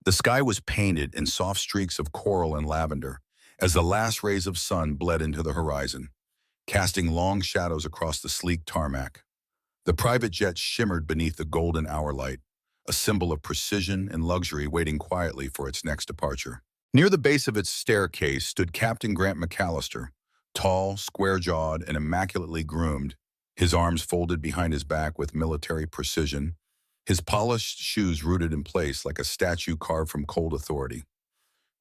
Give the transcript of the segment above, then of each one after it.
The sky was painted in soft streaks of coral and lavender as the last rays of sun bled into the horizon, casting long shadows across the sleek tarmac. The private jet shimmered beneath the golden hour light, a symbol of precision and luxury waiting quietly for its next departure. Near the base of its staircase stood Captain Grant McAllister, tall, square-jawed, and immaculately groomed, his arms folded behind his back with military precision, his polished shoes rooted in place like a statue carved from cold authority.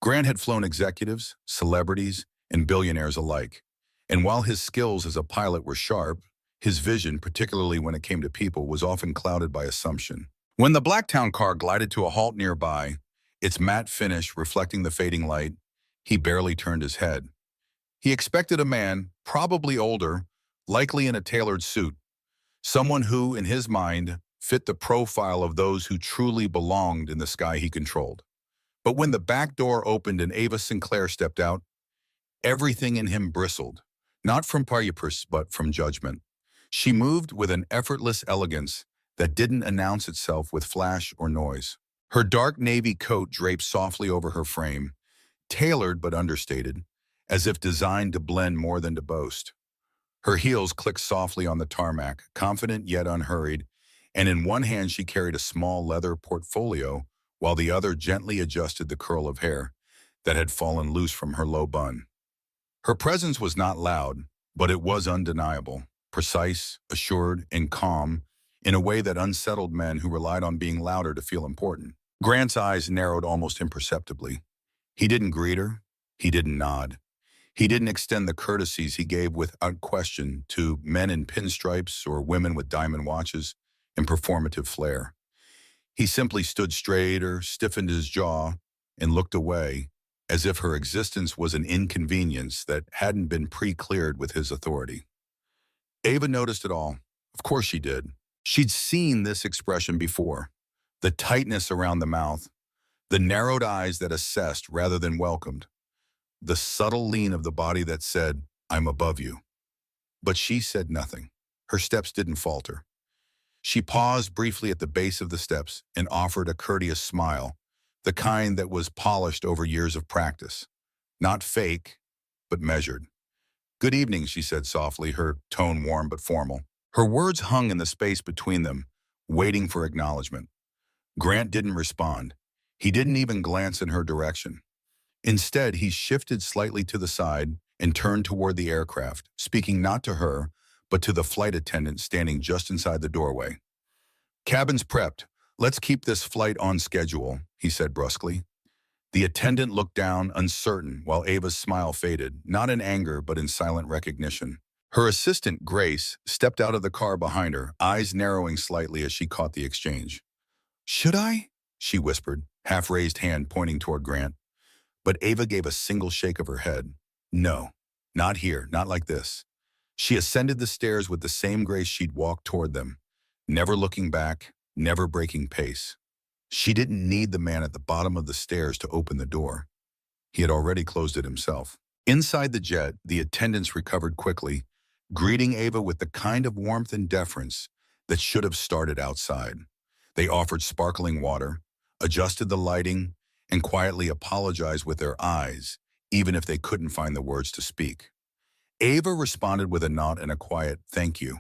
Grant had flown executives, celebrities, and billionaires alike, and while his skills as a pilot were sharp, his vision, particularly when it came to people, was often clouded by assumption. When the Blacktown car glided to a halt nearby, its matte finish reflecting the fading light, he barely turned his head. He expected a man, probably older, likely in a tailored suit, someone who, in his mind, fit the profile of those who truly belonged in the sky he controlled. But when the back door opened and Ava Sinclair stepped out, everything in him bristled, not from purpose but from judgment. She moved with an effortless elegance that didn't announce itself with flash or noise. Her dark navy coat draped softly over her frame, tailored but understated, as if designed to blend more than to boast. Her heels clicked softly on the tarmac, confident yet unhurried, and in one hand she carried a small leather portfolio, while the other gently adjusted the curl of hair that had fallen loose from her low bun. Her presence was not loud, but it was undeniable, precise, assured, and calm, in a way that unsettled men who relied on being louder to feel important. Grant's eyes narrowed almost imperceptibly. He didn't greet her. He didn't nod. He didn't extend the courtesies he gave without question to men in pinstripes or women with diamond watches and performative flair. He simply stood straighter, stiffened his jaw, and looked away, as if her existence was an inconvenience that hadn't been pre-cleared with his authority. Ava noticed it all. Of course she did. She'd seen this expression before. The tightness around the mouth, the narrowed eyes that assessed rather than welcomed, the subtle lean of the body that said, "I'm above you." But she said nothing. Her steps didn't falter. She paused briefly at the base of the steps and offered a courteous smile, the kind that was polished over years of practice. Not fake, but measured. "Good evening," she said softly, her tone warm but formal. Her words hung in the space between them, waiting for acknowledgement. Grant didn't respond. He didn't even glance in her direction. Instead, he shifted slightly to the side and turned toward the aircraft, speaking not to her, but to the flight attendant standing just inside the doorway. "Cabin's prepped. Let's keep this flight on schedule," he said brusquely. The attendant looked down, uncertain, while Ava's smile faded, not in anger, but in silent recognition. Her assistant, Grace, stepped out of the car behind her, eyes narrowing slightly as she caught the exchange. "Should I?" she whispered, half-raised hand pointing toward Grant. But Ava gave a single shake of her head. "No, not here, not like this." She ascended the stairs with the same grace she'd walked toward them, never looking back, never breaking pace. She didn't need the man at the bottom of the stairs to open the door. He had already closed it himself. Inside the jet, the attendants recovered quickly, greeting Ava with the kind of warmth and deference that should have started outside. They offered sparkling water, adjusted the lighting, and quietly apologized with their eyes, even if they couldn't find the words to speak. Ava responded with a nod and a quiet "thank you,"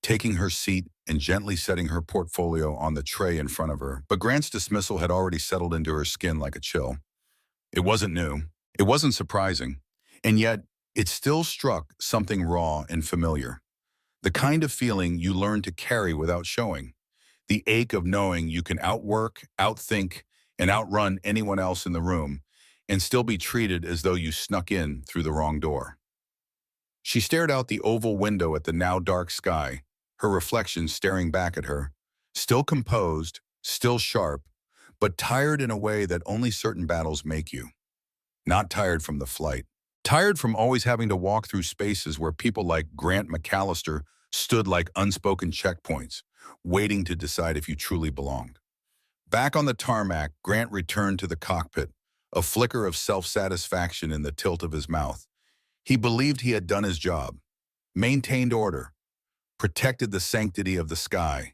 taking her seat and gently setting her portfolio on the tray in front of her. But Grant's dismissal had already settled into her skin like a chill. It wasn't new. It wasn't surprising. And yet, it still struck something raw and familiar. The kind of feeling you learn to carry without showing. The ache of knowing you can outwork, outthink, and outrun anyone else in the room and still be treated as though you snuck in through the wrong door. She stared out the oval window at the now dark sky, her reflection staring back at her, still composed, still sharp, but tired in a way that only certain battles make you. Not tired from the flight. Tired from always having to walk through spaces where people like Grant McAllister stood like unspoken checkpoints, waiting to decide if you truly belonged. Back on the tarmac, Grant returned to the cockpit, a flicker of self-satisfaction in the tilt of his mouth. He believed he had done his job, maintained order, protected the sanctity of the sky.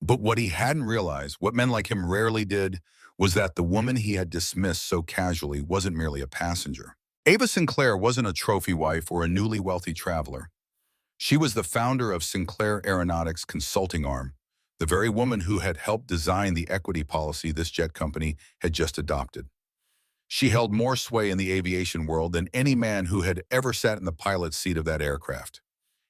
But what he hadn't realized, what men like him rarely did, was that the woman he had dismissed so casually wasn't merely a passenger. Ava Sinclair wasn't a trophy wife or a newly wealthy traveler. She was the founder of Sinclair Aeronautics consulting arm, the very woman who had helped design the equity policy this jet company had just adopted. She held more sway in the aviation world than any man who had ever sat in the pilot's seat of that aircraft.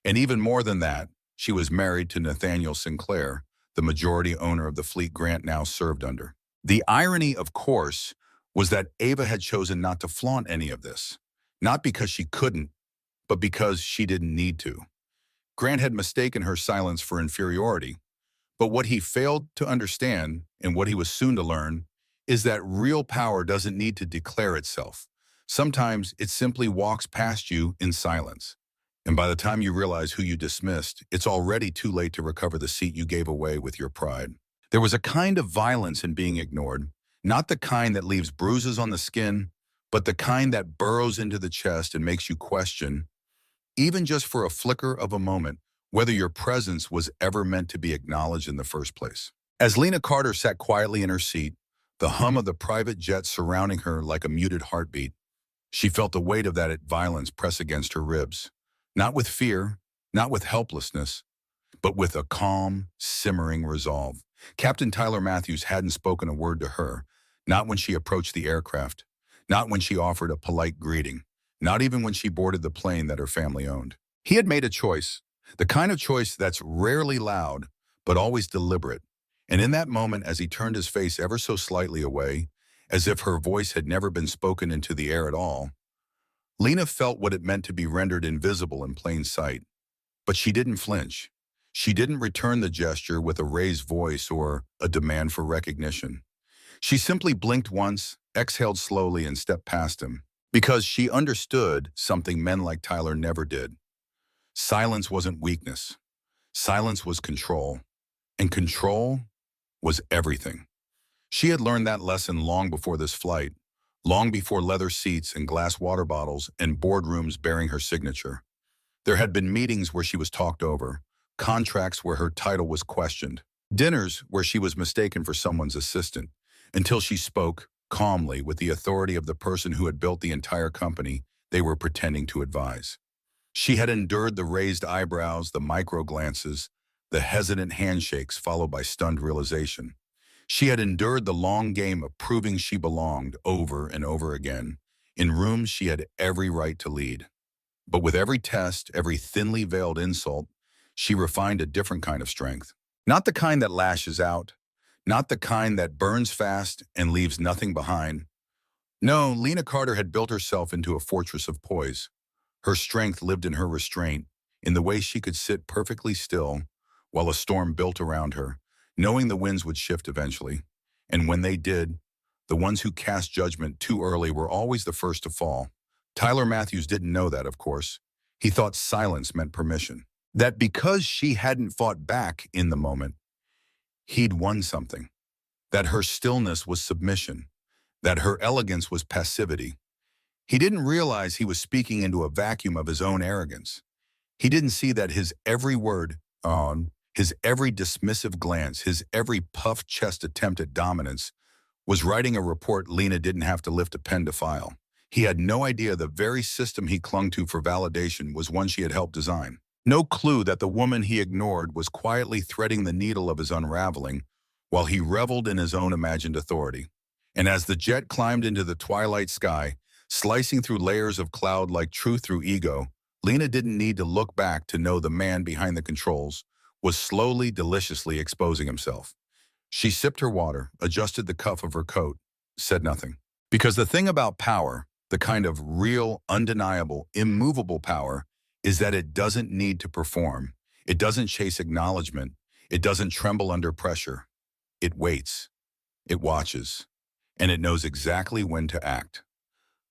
And even more than that, she was married to Nathaniel Sinclair, the majority owner of the fleet Grant now served under. The irony, of course, was that Ava had chosen not to flaunt any of this, not because she couldn't, but because she didn't need to. Grant had mistaken her silence for inferiority, but what he failed to understand, and what he was soon to learn, is that real power doesn't need to declare itself. Sometimes it simply walks past you in silence. And by the time you realize who you dismissed, it's already too late to recover the seat you gave away with your pride. There was a kind of violence in being ignored, not the kind that leaves bruises on the skin, but the kind that burrows into the chest and makes you question, even just for a flicker of a moment, whether your presence was ever meant to be acknowledged in the first place. As Lena Carter sat quietly in her seat, the hum of the private jet surrounding her like a muted heartbeat, she felt the weight of that violence press against her ribs. Not with fear, not with helplessness, but with a calm, simmering resolve. Captain Tyler Matthews hadn't spoken a word to her, not when she approached the aircraft, not when she offered a polite greeting, not even when she boarded the plane that her family owned. He had made a choice, the kind of choice that's rarely loud, but always deliberate. And in that moment, as he turned his face ever so slightly away, as if her voice had never been spoken into the air at all, Lena felt what it meant to be rendered invisible in plain sight. But she didn't flinch. She didn't return the gesture with a raised voice or a demand for recognition. She simply blinked once, exhaled slowly, and stepped past him, because she understood something men like Tyler never did. Silence wasn't weakness. Silence was control. And control was everything. She had learned that lesson long before this flight, long before leather seats and glass water bottles and boardrooms bearing her signature. There had been meetings where she was talked over, contracts where her title was questioned, dinners where she was mistaken for someone's assistant, until she spoke, calmly, with the authority of the person who had built the entire company they were pretending to advise. She had endured the raised eyebrows, the micro-glances, the hesitant handshakes followed by stunned realization. She had endured the long game of proving she belonged over and over again, in rooms she had every right to lead. But with every test, every thinly veiled insult, she refined a different kind of strength. Not the kind that lashes out, not the kind that burns fast and leaves nothing behind. No, Lena Carter had built herself into a fortress of poise. Her strength lived in her restraint, in the way she could sit perfectly still while a storm built around her, knowing the winds would shift eventually. And when they did, the ones who cast judgment too early were always the first to fall. Tyler Matthews didn't know that, of course. He thought silence meant permission. That because she hadn't fought back in the moment, he'd won something. That her stillness was submission. That her elegance was passivity. He didn't realize he was speaking into a vacuum of his own arrogance. He didn't see that his every word, his every dismissive glance, his every puffed chest attempt at dominance was writing a report Lena didn't have to lift a pen to file. He had no idea the very system he clung to for validation was one she had helped design. No clue that the woman he ignored was quietly threading the needle of his unraveling while he reveled in his own imagined authority. And as the jet climbed into the twilight sky, slicing through layers of cloud like truth through ego, Lena didn't need to look back to know the man behind the controls was slowly, deliciously exposing himself. She sipped her water, adjusted the cuff of her coat, said nothing. Because the thing about power, the kind of real, undeniable, immovable power, is that it doesn't need to perform. It doesn't chase acknowledgement. It doesn't tremble under pressure. It waits. It watches. And it knows exactly when to act.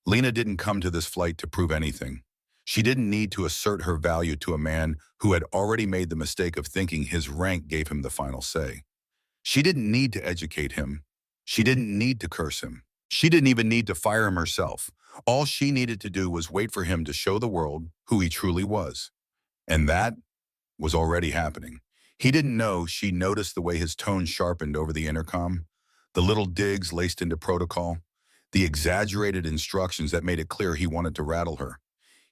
Lena didn't come to this flight to prove anything. She didn't need to assert her value to a man who had already made the mistake of thinking his rank gave him the final say. She didn't need to educate him. She didn't need to curse him. She didn't even need to fire him herself. All she needed to do was wait for him to show the world who he truly was. And that was already happening. He didn't know she noticed the way his tone sharpened over the intercom, The little digs laced into protocol, the exaggerated instructions that made it clear he wanted to rattle her.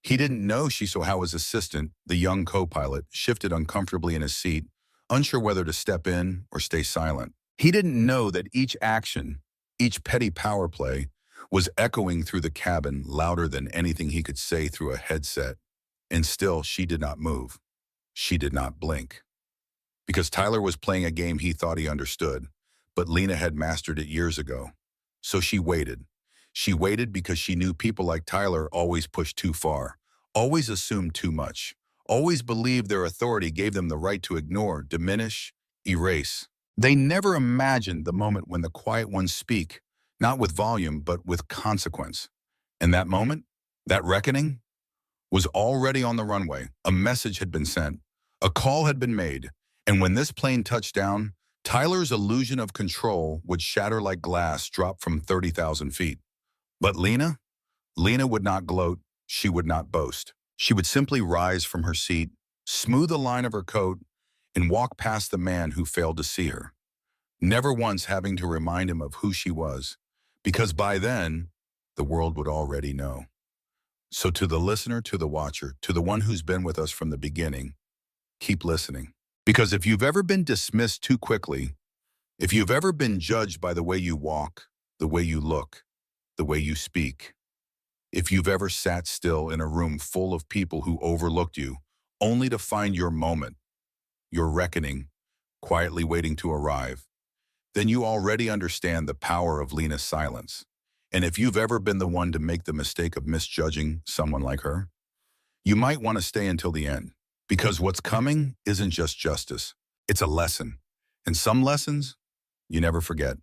He didn't know she saw how his assistant, the young co-pilot, shifted uncomfortably in his seat, unsure whether to step in or stay silent. He didn't know that each action, each petty power play, was echoing through the cabin louder than anything he could say through a headset. And still, she did not move. She did not blink. Because Tyler was playing a game he thought he understood, but Lena had mastered it years ago. So she waited. She waited because she knew people like Tyler always pushed too far, always assumed too much, always believed their authority gave them the right to ignore, diminish, erase. They never imagined the moment when the quiet ones speak, not with volume, but with consequence. And that moment, that reckoning, was already on the runway. A message had been sent. A call had been made. And when this plane touched down, Tyler's illusion of control would shatter like glass dropped from 30,000 feet. But Lena would not gloat. She would not boast. She would simply rise from her seat, smooth the line of her coat, and walk past the man who failed to see her, never once having to remind him of who she was, because by then, the world would already know. So to the listener, to the watcher, to the one who's been with us from the beginning, keep listening. Because if you've ever been dismissed too quickly, if you've ever been judged by the way you walk, the way you look, the way you speak, if you've ever sat still in a room full of people who overlooked you, only to find your moment, your reckoning, quietly waiting to arrive, then you already understand the power of Lena's silence. And if you've ever been the one to make the mistake of misjudging someone like her, you might want to stay until the end. Because what's coming isn't just justice, it's a lesson. And some lessons you never forget.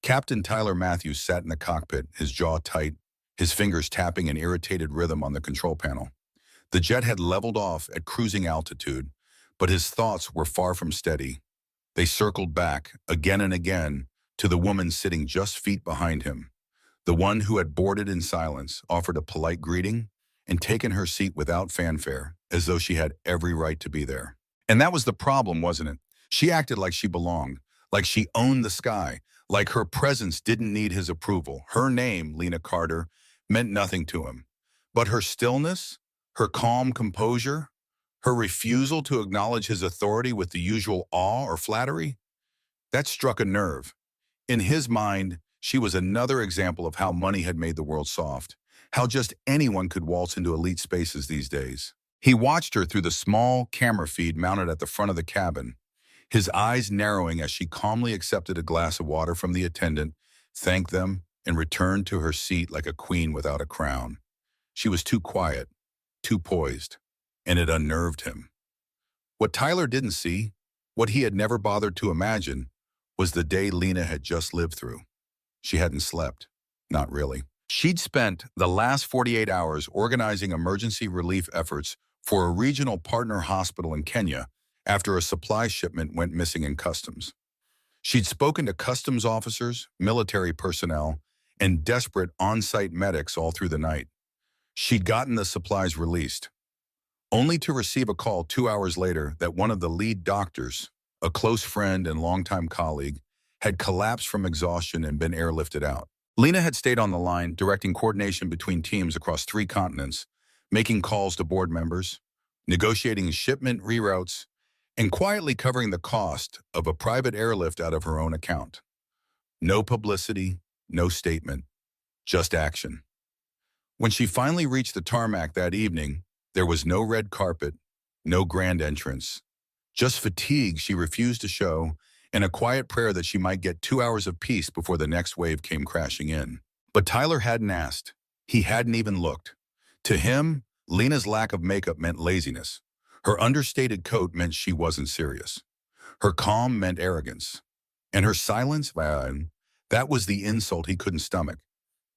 Captain Tyler Matthews sat in the cockpit, his jaw tight, his fingers tapping an irritated rhythm on the control panel. The jet had leveled off at cruising altitude, but his thoughts were far from steady. They circled back, again and again, to the woman sitting just feet behind him. The one who had boarded in silence, offered a polite greeting, and taken her seat without fanfare, as though she had every right to be there. And that was the problem, wasn't it? She acted like she belonged, like she owned the sky, like her presence didn't need his approval. Her name, Lena Carter, meant nothing to him. But her stillness, her calm composure, her refusal to acknowledge his authority with the usual awe or flattery, that struck a nerve. In his mind, she was another example of how money had made the world soft, how just anyone could waltz into elite spaces these days. He watched her through the small camera feed mounted at the front of the cabin, his eyes narrowing as she calmly accepted a glass of water from the attendant, thanked them, and returned to her seat like a queen without a crown. She was too quiet, too poised, and it unnerved him. What Tyler didn't see, what he had never bothered to imagine, was the day Lena had just lived through. She hadn't slept. Not really. She'd spent the last 48 hours organizing emergency relief efforts for a regional partner hospital in Kenya after a supply shipment went missing in customs. She'd spoken to customs officers, military personnel, and desperate on-site medics all through the night. She'd gotten the supplies released, only to receive a call 2 hours later that one of the lead doctors, a close friend and longtime colleague, had collapsed from exhaustion and been airlifted out. Lena had stayed on the line, directing coordination between teams across 3 continents, making calls to board members, negotiating shipment reroutes, and quietly covering the cost of a private airlift out of her own account. No publicity, no statement, just action. When she finally reached the tarmac that evening, there was no red carpet, no grand entrance, just fatigue she refused to show, and a quiet prayer that she might get 2 hours of peace before the next wave came crashing in. But Tyler hadn't asked. He hadn't even looked. To him, Lena's lack of makeup meant laziness. Her understated coat meant she wasn't serious. Her calm meant arrogance. And her silence, well, that was the insult he couldn't stomach.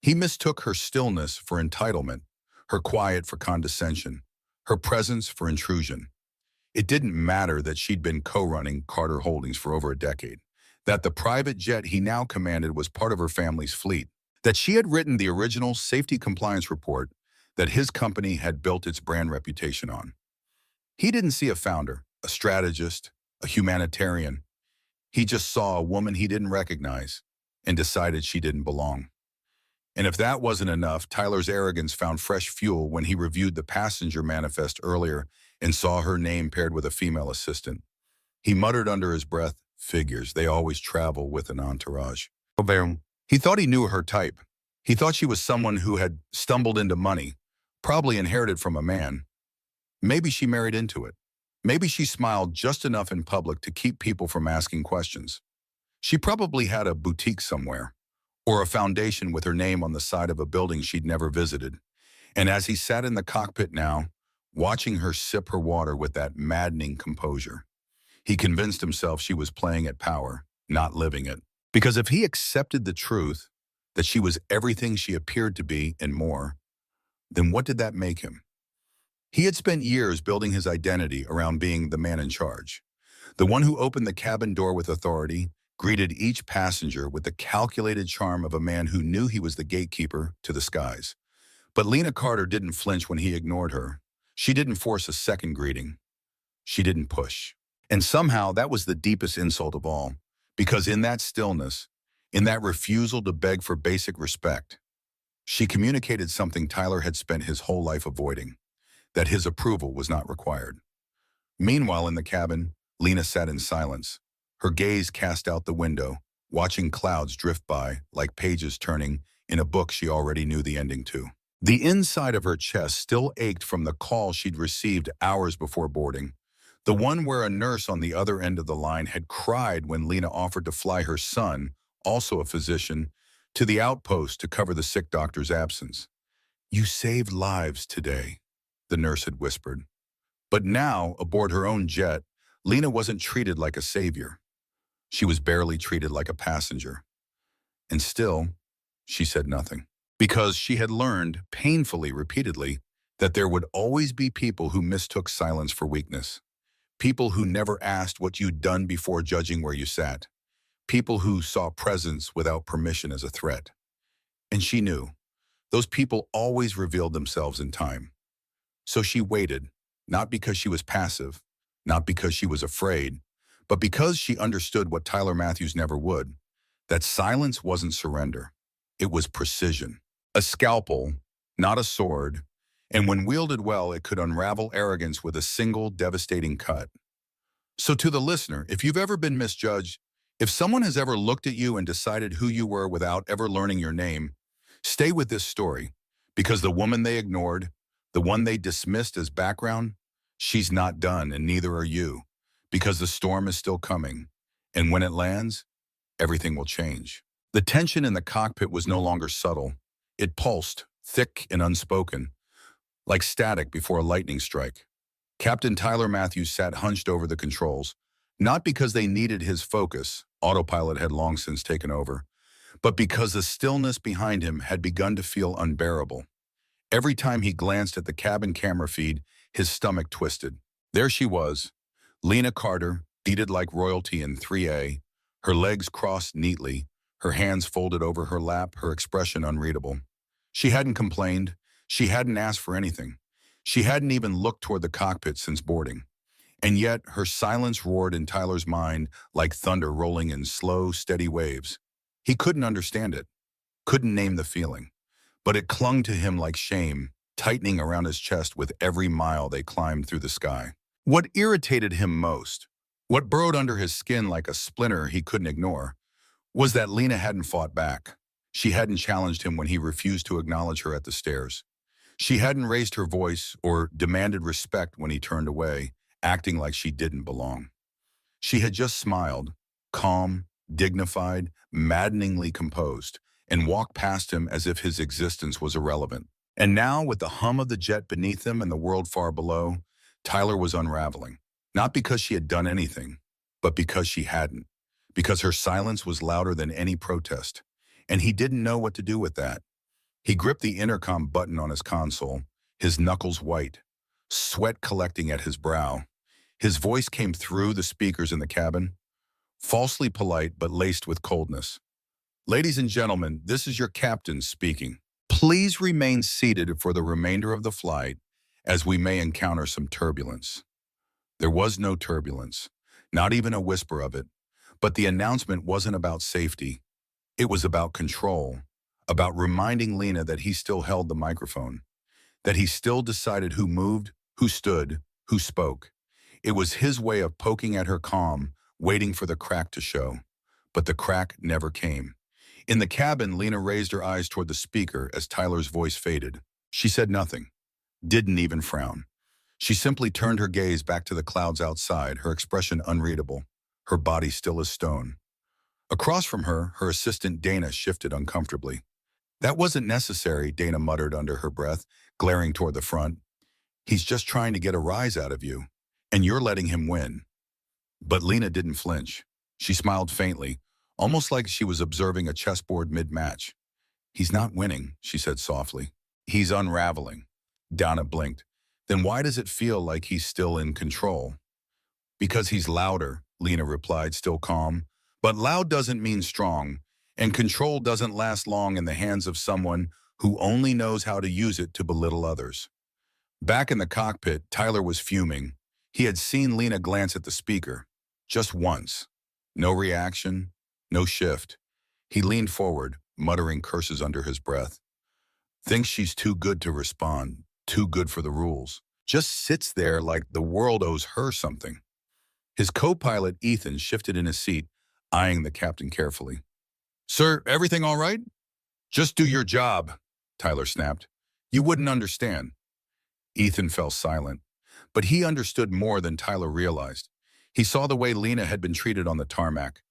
He mistook her stillness for entitlement, her quiet for condescension, her presence for intrusion. It didn't matter that she'd been co-running Carter Holdings for over a decade, that the private jet he now commanded was part of her family's fleet, that she had written the original safety compliance report that his company had built its brand reputation on. He didn't see a founder, a strategist, a humanitarian. He just saw a woman he didn't recognize and decided she didn't belong. And if that wasn't enough, Tyler's arrogance found fresh fuel when he reviewed the passenger manifest earlier and saw her name paired with a female assistant. He muttered under his breath, "Figures, they always travel with an entourage." Boom. He thought he knew her type. He thought she was someone who had stumbled into money, probably inherited from a man. Maybe she married into it. Maybe she smiled just enough in public to keep people from asking questions. She probably had a boutique somewhere, or a foundation with her name on the side of a building she'd never visited. And as he sat in the cockpit now, watching her sip her water with that maddening composure, he convinced himself she was playing at power, not living it. Because if he accepted the truth that she was everything she appeared to be and more, then what did that make him? He had spent years building his identity around being the man in charge, the one who opened the cabin door with authority, greeted each passenger with the calculated charm of a man who knew he was the gatekeeper to the skies. But Lena Carter didn't flinch when he ignored her. She didn't force a second greeting. She didn't push. And somehow that was the deepest insult of all, because in that stillness, in that refusal to beg for basic respect, she communicated something Tyler had spent his whole life avoiding, that his approval was not required. Meanwhile, in the cabin, Lena sat in silence, her gaze cast out the window, watching clouds drift by like pages turning in a book she already knew the ending to. The inside of her chest still ached from the call she'd received hours before boarding, the one where a nurse on the other end of the line had cried when Lena offered to fly her son, also a physician, to the outpost to cover the sick doctor's absence. "You saved lives today," the nurse had whispered. But now, aboard her own jet, Lena wasn't treated like a savior. She was barely treated like a passenger. And still, she said nothing. Because she had learned, painfully, repeatedly, that there would always be people who mistook silence for weakness. People who never asked what you'd done before judging where you sat. People who saw presence without permission as a threat. And she knew. Those people always revealed themselves in time. So she waited, not because she was passive, not because she was afraid, but because she understood what Tyler Matthews never would, that silence wasn't surrender. It was precision. A scalpel, not a sword, and when wielded well, it could unravel arrogance with a single devastating cut. So to the listener, if you've ever been misjudged, if someone has ever looked at you and decided who you were without ever learning your name, stay with this story, because the woman they ignored, the one they dismissed as background, she's not done, and neither are you, because the storm is still coming, and when it lands, everything will change. The tension in the cockpit was no longer subtle. It pulsed, thick and unspoken, like static before a lightning strike. Captain Tyler Matthews sat hunched over the controls, not because they needed his focus, autopilot had long since taken over, but because the stillness behind him had begun to feel unbearable. Every time he glanced at the cabin camera feed, his stomach twisted. There she was, Lena Carter, seated like royalty in 3A, her legs crossed neatly, her hands folded over her lap, her expression unreadable. She hadn't complained. She hadn't asked for anything. She hadn't even looked toward the cockpit since boarding. And yet, her silence roared in Tyler's mind like thunder rolling in slow, steady waves. He couldn't understand it, couldn't name the feeling, but it clung to him like shame, tightening around his chest with every mile they climbed through the sky. What irritated him most, what burrowed under his skin like a splinter he couldn't ignore, was that Lena hadn't fought back. She hadn't challenged him when he refused to acknowledge her at the stairs. She hadn't raised her voice or demanded respect when he turned away, acting like she didn't belong. She had just smiled, calm, dignified, maddeningly composed, and walked past him as if his existence was irrelevant. And now, with the hum of the jet beneath him and the world far below, Tyler was unraveling. Not because she had done anything, but because she hadn't. Because her silence was louder than any protest. And he didn't know what to do with that. He gripped the intercom button on his console, his knuckles white, sweat collecting at his brow. His voice came through the speakers in the cabin, falsely polite but laced with coldness. "Ladies and gentlemen, this is your captain speaking. Please remain seated for the remainder of the flight, as we may encounter some turbulence." There was no turbulence, not even a whisper of it, But the announcement wasn't about safety. It was about control, about reminding Lena that he still held the microphone, that he still decided who moved, who stood, who spoke. It was his way of poking at her calm, waiting for the crack to show. But the crack never came. In the cabin, Lena raised her eyes toward the speaker as Tyler's voice faded. She said nothing, didn't even frown. She simply turned her gaze back to the clouds outside, her expression unreadable, her body still as stone. Across from her, her assistant Dana shifted uncomfortably. That wasn't necessary, Dana muttered under her breath, glaring toward the front. He's just trying to get a rise out of you, and you're letting him win. But Lena didn't flinch. She smiled faintly, almost like she was observing a chessboard mid-match. He's not winning, she said softly. He's unraveling. Dana blinked. Then why does it feel like he's still in control? Because he's louder, Lena replied, still calm. But loud doesn't mean strong, and control doesn't last long in the hands of someone who only knows how to use it to belittle others. Back in the cockpit, Tyler was fuming. He had seen Lena glance at the speaker. Just once. No reaction, no shift. He leaned forward, muttering curses under his breath. Thinks she's too good to respond, too good for the rules. Just sits there like the world owes her something. His co-pilot, Ethan, shifted in his seat, eyeing the captain carefully. Sir, everything all right? Just do your job, Tyler snapped. You wouldn't understand. Ethan fell silent, but he understood more than Tyler realized. He saw the way Lena had been treated on the tarmac,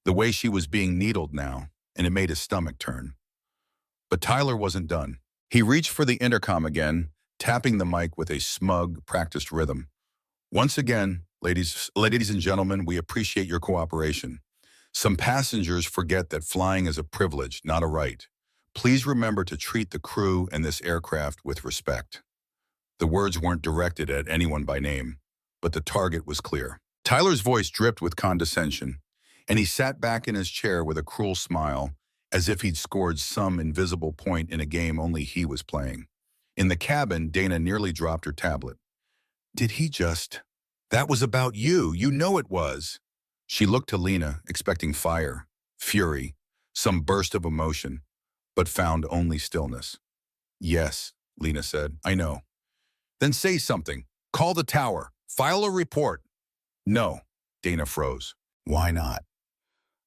the way she was being needled now, and it made his stomach turn. But Tyler wasn't done. He reached for the intercom again, tapping the mic with a smug, practiced rhythm. Once again, ladies and gentlemen, we appreciate your cooperation. Some passengers forget that flying is a privilege, not a right. Please remember to treat the crew and this aircraft with respect. The words weren't directed at anyone by name, but the target was clear. Tyler's voice dripped with condescension, and he sat back in his chair with a cruel smile, as if he'd scored some invisible point in a game only he was playing. In the cabin, Dana nearly dropped her tablet. Did he just... That was about you. You know it was. She looked to Lena, expecting fire, fury, some burst of emotion, but found only stillness. Yes, Lena said, I know. Then say something. Call the tower. File a report. No, Dana froze. Why not?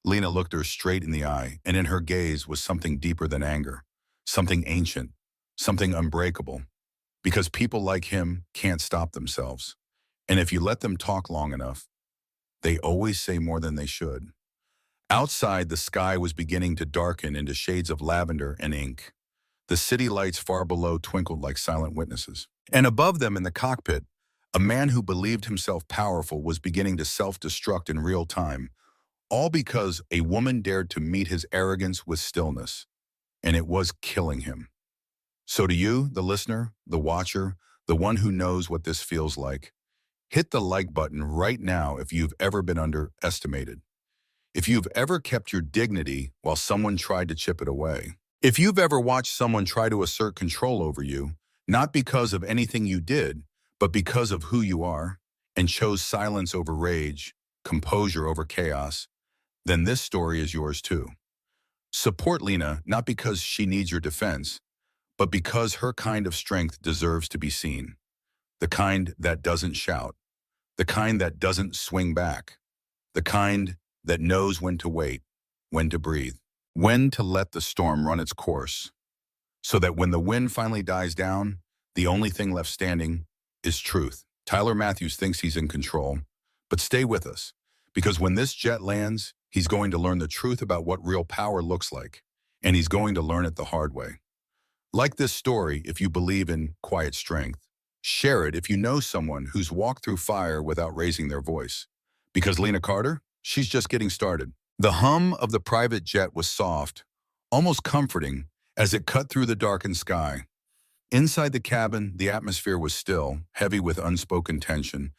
Lena looked her straight in the eye, and in her gaze was something deeper than anger, something ancient, something unbreakable. Because people like him can't stop themselves. And if you let them talk long enough, they always say more than they should. Outside, the sky was beginning to darken into shades of lavender and ink. The city lights far below twinkled like silent witnesses. And above them in the cockpit, a man who believed himself powerful was beginning to self-destruct in real time, all because a woman dared to meet his arrogance with stillness, and it was killing him. So to you, the listener, the watcher, the one who knows what this feels like, hit the like button right now if you've ever been underestimated. If you've ever kept your dignity while someone tried to chip it away. If you've ever watched someone try to assert control over you, not because of anything you did, but because of who you are, and chose silence over rage, composure over chaos, then this story is yours too. Support Lena not because she needs your defense, but because her kind of strength deserves to be seen. The kind that doesn't shout, the kind that doesn't swing back, the kind that knows when to wait, when to breathe, when to let the storm run its course, so that when the wind finally dies down, the only thing left standing is truth. Tyler Matthews thinks he's in control, but stay with us, because when this jet lands, he's going to learn the truth about what real power looks like, and he's going to learn it the hard way. Like this story, if you believe in quiet strength, share it if you know someone who's walked through fire without raising their voice. Because Lena Carter, she's just getting started. The hum of the private jet was soft, almost comforting, as it cut through the darkened sky. Inside the cabin, the atmosphere was still, heavy with unspoken tension,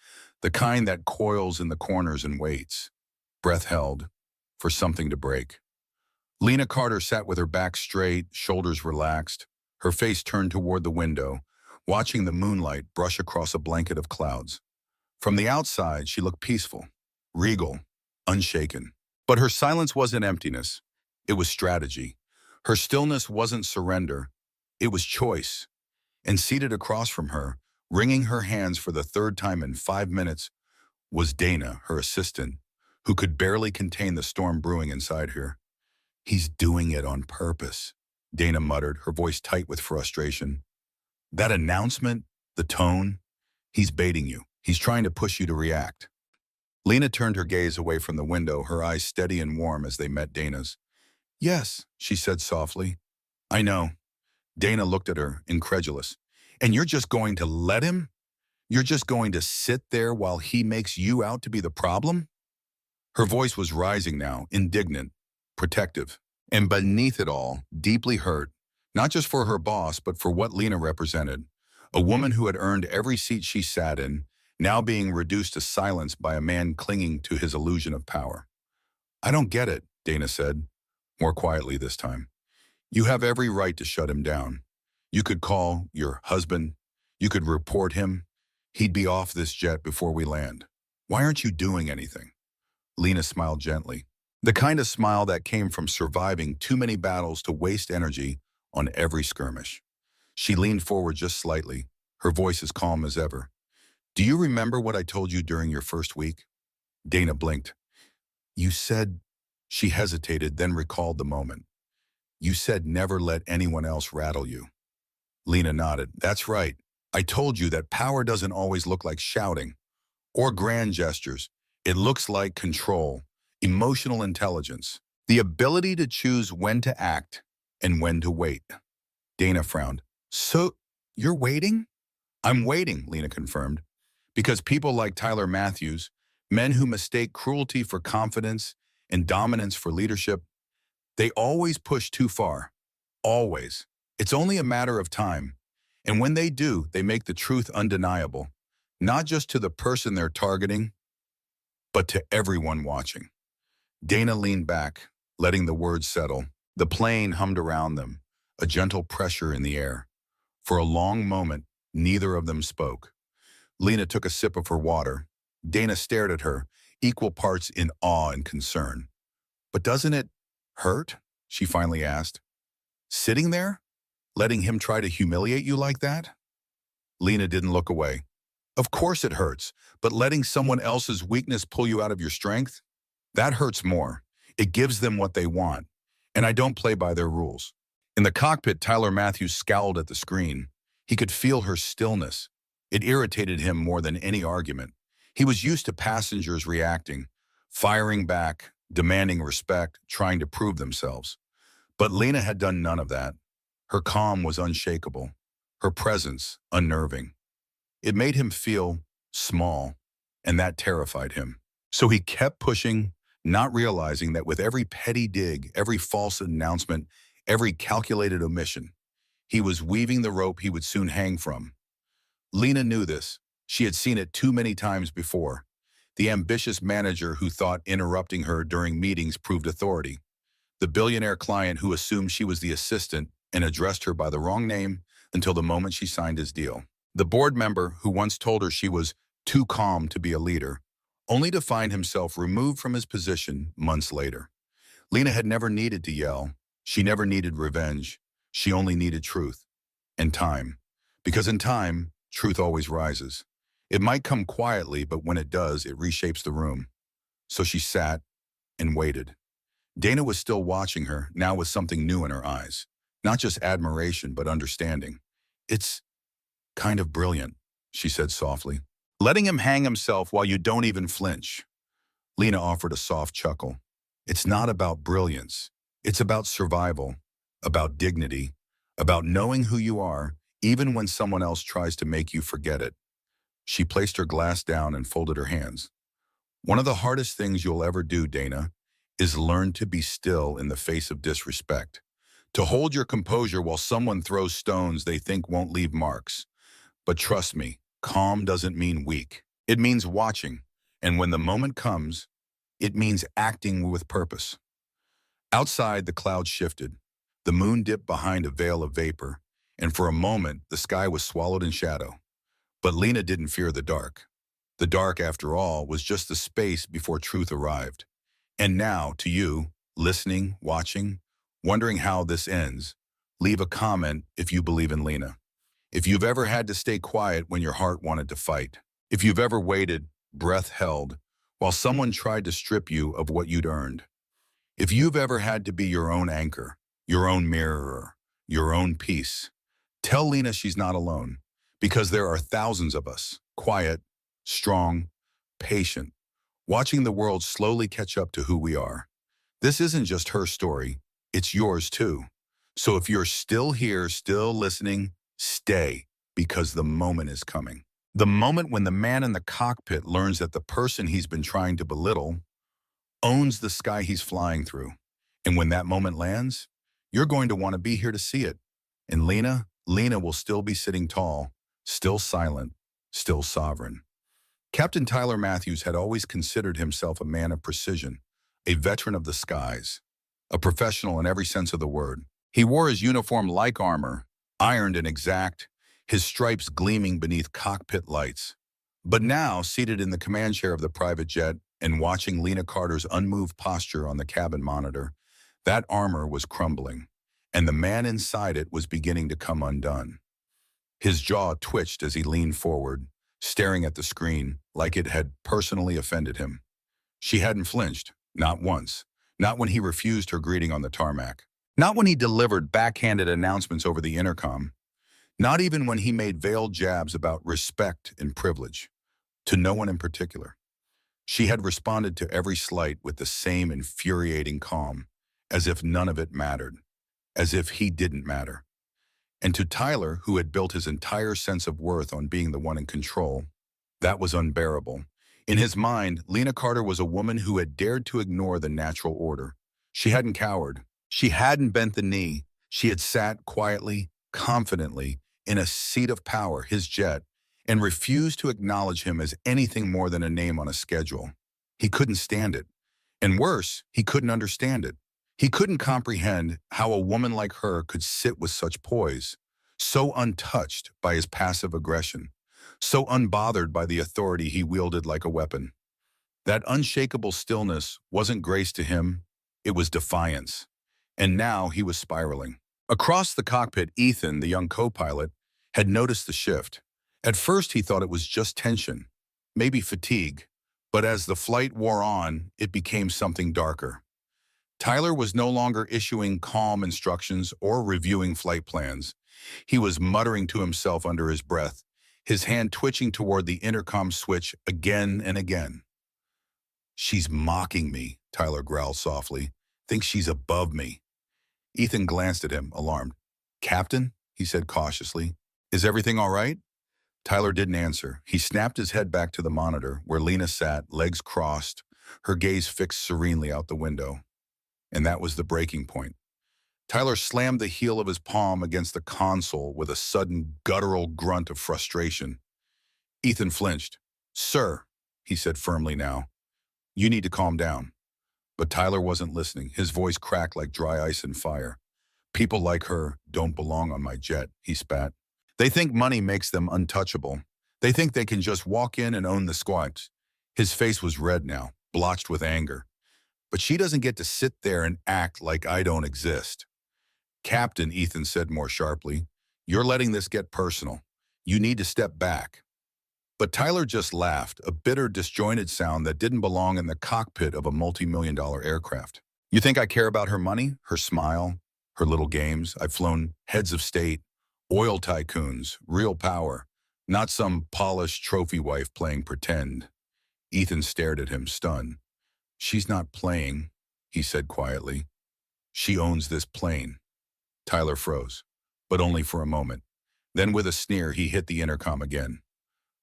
the kind that coils in the corners and waits, breath held, for something to break. Lena Carter sat with her back straight, shoulders relaxed, her face turned toward the window, watching the moonlight brush across a blanket of clouds. From the outside, she looked peaceful, regal, unshaken. But her silence wasn't emptiness. It was strategy. Her stillness wasn't surrender. It was choice. And seated across from her, wringing her hands for the third time in 5 minutes, was Dana, her assistant, who could barely contain the storm brewing inside her. "He's doing it on purpose," Dana muttered, her voice tight with frustration. "That announcement, the tone, he's baiting you. He's trying to push you to react." Lena turned her gaze away from the window, her eyes steady and warm as they met Dana's. "Yes," she said softly. "I know." Dana looked at her, incredulous. "And you're just going to let him? You're just going to sit there while he makes you out to be the problem?" Her voice was rising now, indignant, protective, and beneath it all, deeply hurt, not just for her boss, but for what Lena represented. A woman who had earned every seat she sat in, now being reduced to silence by a man clinging to his illusion of power. "I don't get it," Dana said, more quietly this time. "You have every right to shut him down. You could call your husband. You could report him. He'd be off this jet before we land. Why aren't you doing anything?" Lena smiled gently, the kind of smile that came from surviving too many battles to waste energy on every skirmish. She leaned forward just slightly, her voice as calm as ever. "Do you remember what I told you during your first week?" Dana blinked. "You said—" She hesitated, then recalled the moment. "You said never let anyone else rattle you." Lena nodded. "That's right. I told you that power doesn't always look like shouting or grand gestures. It looks like control, emotional intelligence, the ability to choose when to act and when to wait." Dana frowned. "So, you're waiting?" "I'm waiting," Lena confirmed, "because people like Tyler Matthews, men who mistake cruelty for confidence and dominance for leadership, they always push too far. Always. It's only a matter of time. And when they do, they make the truth undeniable, not just to the person they're targeting, but to everyone watching." Dana leaned back, letting the words settle. The plane hummed around them, a gentle pressure in the air. For a long moment, neither of them spoke. Lena took a sip of her water. Dana stared at her, equal parts in awe and concern. "But doesn't it hurt?" she finally asked. "Sitting there, letting him try to humiliate you like that?" Lena didn't look away. "Of course it hurts, but letting someone else's weakness pull you out of your strength? That hurts more. It gives them what they want, and I don't play by their rules." In the cockpit, Tyler Matthews scowled at the screen. He could feel her stillness. It irritated him more than any argument. He was used to passengers reacting, firing back, demanding respect, trying to prove themselves. But Lena had done none of that. Her calm was unshakable, her presence unnerving. It made him feel small, and that terrified him. So he kept pushing, not realizing that with every petty dig, every false announcement, every calculated omission, he was weaving the rope he would soon hang from. Lena knew this. She had seen it too many times before. The ambitious manager who thought interrupting her during meetings proved authority. The billionaire client who assumed she was the assistant and addressed her by the wrong name until the moment she signed his deal. The board member who once told her she was too calm to be a leader, only to find himself removed from his position months later. Lena had never needed to yell. She never needed revenge. She only needed truth and time. Because in time, truth always rises. It might come quietly, but when it does, it reshapes the room. So she sat and waited. Dana was still watching her, now with something new in her eyes. Not just admiration, but understanding. "It's kind of brilliant," she said softly. "Letting him hang himself while you don't even flinch." Lena offered a soft chuckle. "It's not about brilliance. It's about survival, about dignity, about knowing who you are, even when someone else tries to make you forget it." She placed her glass down and folded her hands. "One of the hardest things you'll ever do, Dana, is learn to be still in the face of disrespect. To hold your composure while someone throws stones they think won't leave marks. But trust me, calm doesn't mean weak. It means watching. And when the moment comes, it means acting with purpose." Outside, the clouds shifted. The moon dipped behind a veil of vapor, and for a moment, the sky was swallowed in shadow. But Lena didn't fear the dark. The dark, after all, was just the space before truth arrived. And now, to you, listening, watching, wondering how this ends, leave a comment if you believe in Lena. If you've ever had to stay quiet when your heart wanted to fight. If you've ever waited, breath held, while someone tried to strip you of what you'd earned. If you've ever had to be your own anchor, your own mirror, your own peace, tell Lena she's not alone, because there are thousands of us, quiet, strong, patient, watching the world slowly catch up to who we are. This isn't just her story, it's yours too. So if you're still here, still listening, stay, because the moment is coming. The moment when the man in the cockpit learns that the person he's been trying to belittle owns the sky he's flying through. And when that moment lands, you're going to want to be here to see it. And Lena will still be sitting tall, still silent, still sovereign. Captain Tyler Matthews had always considered himself a man of precision, a veteran of the skies, a professional in every sense of the word. He wore his uniform like armor, ironed and exact, his stripes gleaming beneath cockpit lights. But now, seated in the command chair of the private jet and watching Lena Carter's unmoved posture on the cabin monitor, that armor was crumbling, and the man inside it was beginning to come undone. His jaw twitched as he leaned forward, staring at the screen like it had personally offended him. She hadn't flinched, not once, not when he refused her greeting on the tarmac, not when he delivered backhanded announcements over the intercom, not even when he made veiled jabs about respect and privilege, to no one in particular. She had responded to every slight with the same infuriating calm, as if none of it mattered, as if he didn't matter. And to Tyler, who had built his entire sense of worth on being the one in control, that was unbearable. In his mind, Lena Carter was a woman who had dared to ignore the natural order. She hadn't cowered. She hadn't bent the knee. She had sat quietly, confidently, in a seat of power, his jet, and refused to acknowledge him as anything more than a name on a schedule. He couldn't stand it. And worse, he couldn't understand it. He couldn't comprehend how a woman like her could sit with such poise, so untouched by his passive aggression, so unbothered by the authority he wielded like a weapon. That unshakable stillness wasn't grace to him, it was defiance. And now he was spiraling. Across the cockpit, Ethan, the young co-pilot, had noticed the shift. At first, he thought it was just tension, maybe fatigue, but as the flight wore on, it became something darker. Tyler was no longer issuing calm instructions or reviewing flight plans. He was muttering to himself under his breath, his hand twitching toward the intercom switch again and again. "She's mocking me," Tyler growled softly. "Thinks she's above me." Ethan glanced at him, alarmed. "Captain," he said cautiously, "is everything all right?" Tyler didn't answer. He snapped his head back to the monitor, where Lena sat, legs crossed, her gaze fixed serenely out the window. And that was the breaking point. Tyler slammed the heel of his palm against the console with a sudden guttural grunt of frustration. Ethan flinched. "Sir," he said firmly now, "you need to calm down." But Tyler wasn't listening. His voice cracked like dry ice and fire. "People like her don't belong on my jet," he spat. "They think money makes them untouchable. They think they can just walk in and own the squad." His face was red now, blotched with anger. "But she doesn't get to sit there and act like I don't exist." "Captain," Ethan said more sharply, "you're letting this get personal. You need to step back." But Tyler just laughed, a bitter, disjointed sound that didn't belong in the cockpit of a multi-million-dollar aircraft. "You think I care about her money, her smile, her little games? I've flown heads of state, oil tycoons, real power, not some polished trophy wife playing pretend." Ethan stared at him, stunned. "She's not playing," he said quietly. "She owns this plane." Tyler froze, but only for a moment. Then with a sneer, he hit the intercom again.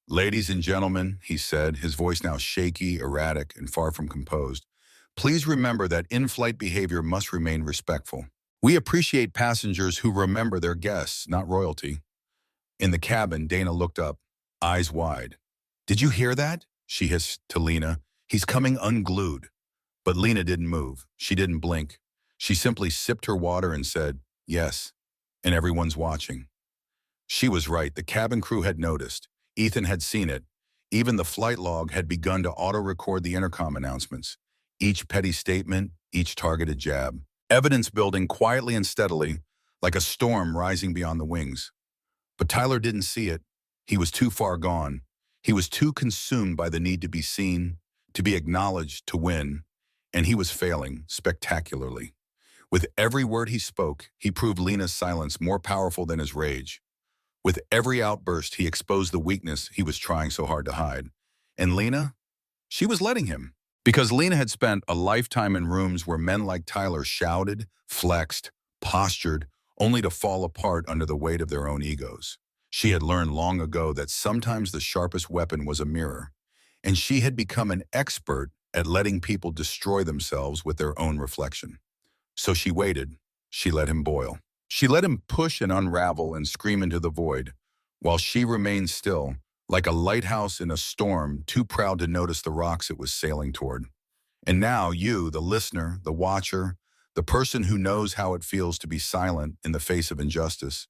"Ladies and gentlemen," he said, his voice now shaky, erratic, and far from composed, "please remember that in-flight behavior must remain respectful. We appreciate passengers who remember their guests, not royalty." In the cabin, Dana looked up, eyes wide. "Did you hear that?" she hissed to Lena. "He's coming unglued." But Lena didn't move. She didn't blink. She simply sipped her water and said, "Yes," and everyone's watching. She was right. The cabin crew had noticed. Ethan had seen it. Even the flight log had begun to auto-record the intercom announcements. Each petty statement, each targeted jab. Evidence building quietly and steadily, like a storm rising beyond the wings. But Tyler didn't see it. He was too far gone. He was too consumed by the need to be seen, to be acknowledged, to win. And he was failing spectacularly. With every word he spoke, he proved Lena's silence more powerful than his rage. With every outburst, he exposed the weakness he was trying so hard to hide. And Lena? She was letting him. Because Lena had spent a lifetime in rooms where men like Tyler shouted, flexed, postured, only to fall apart under the weight of their own egos. She had learned long ago that sometimes the sharpest weapon was a mirror, and she had become an expert at letting people destroy themselves with their own reflection. So she waited. She let him boil. She let him push and unravel and scream into the void, while she remained still, like a lighthouse in a storm, too proud to notice the rocks it was sailing toward. And now you, the listener, the watcher, the person who knows how it feels to be silent in the face of injustice,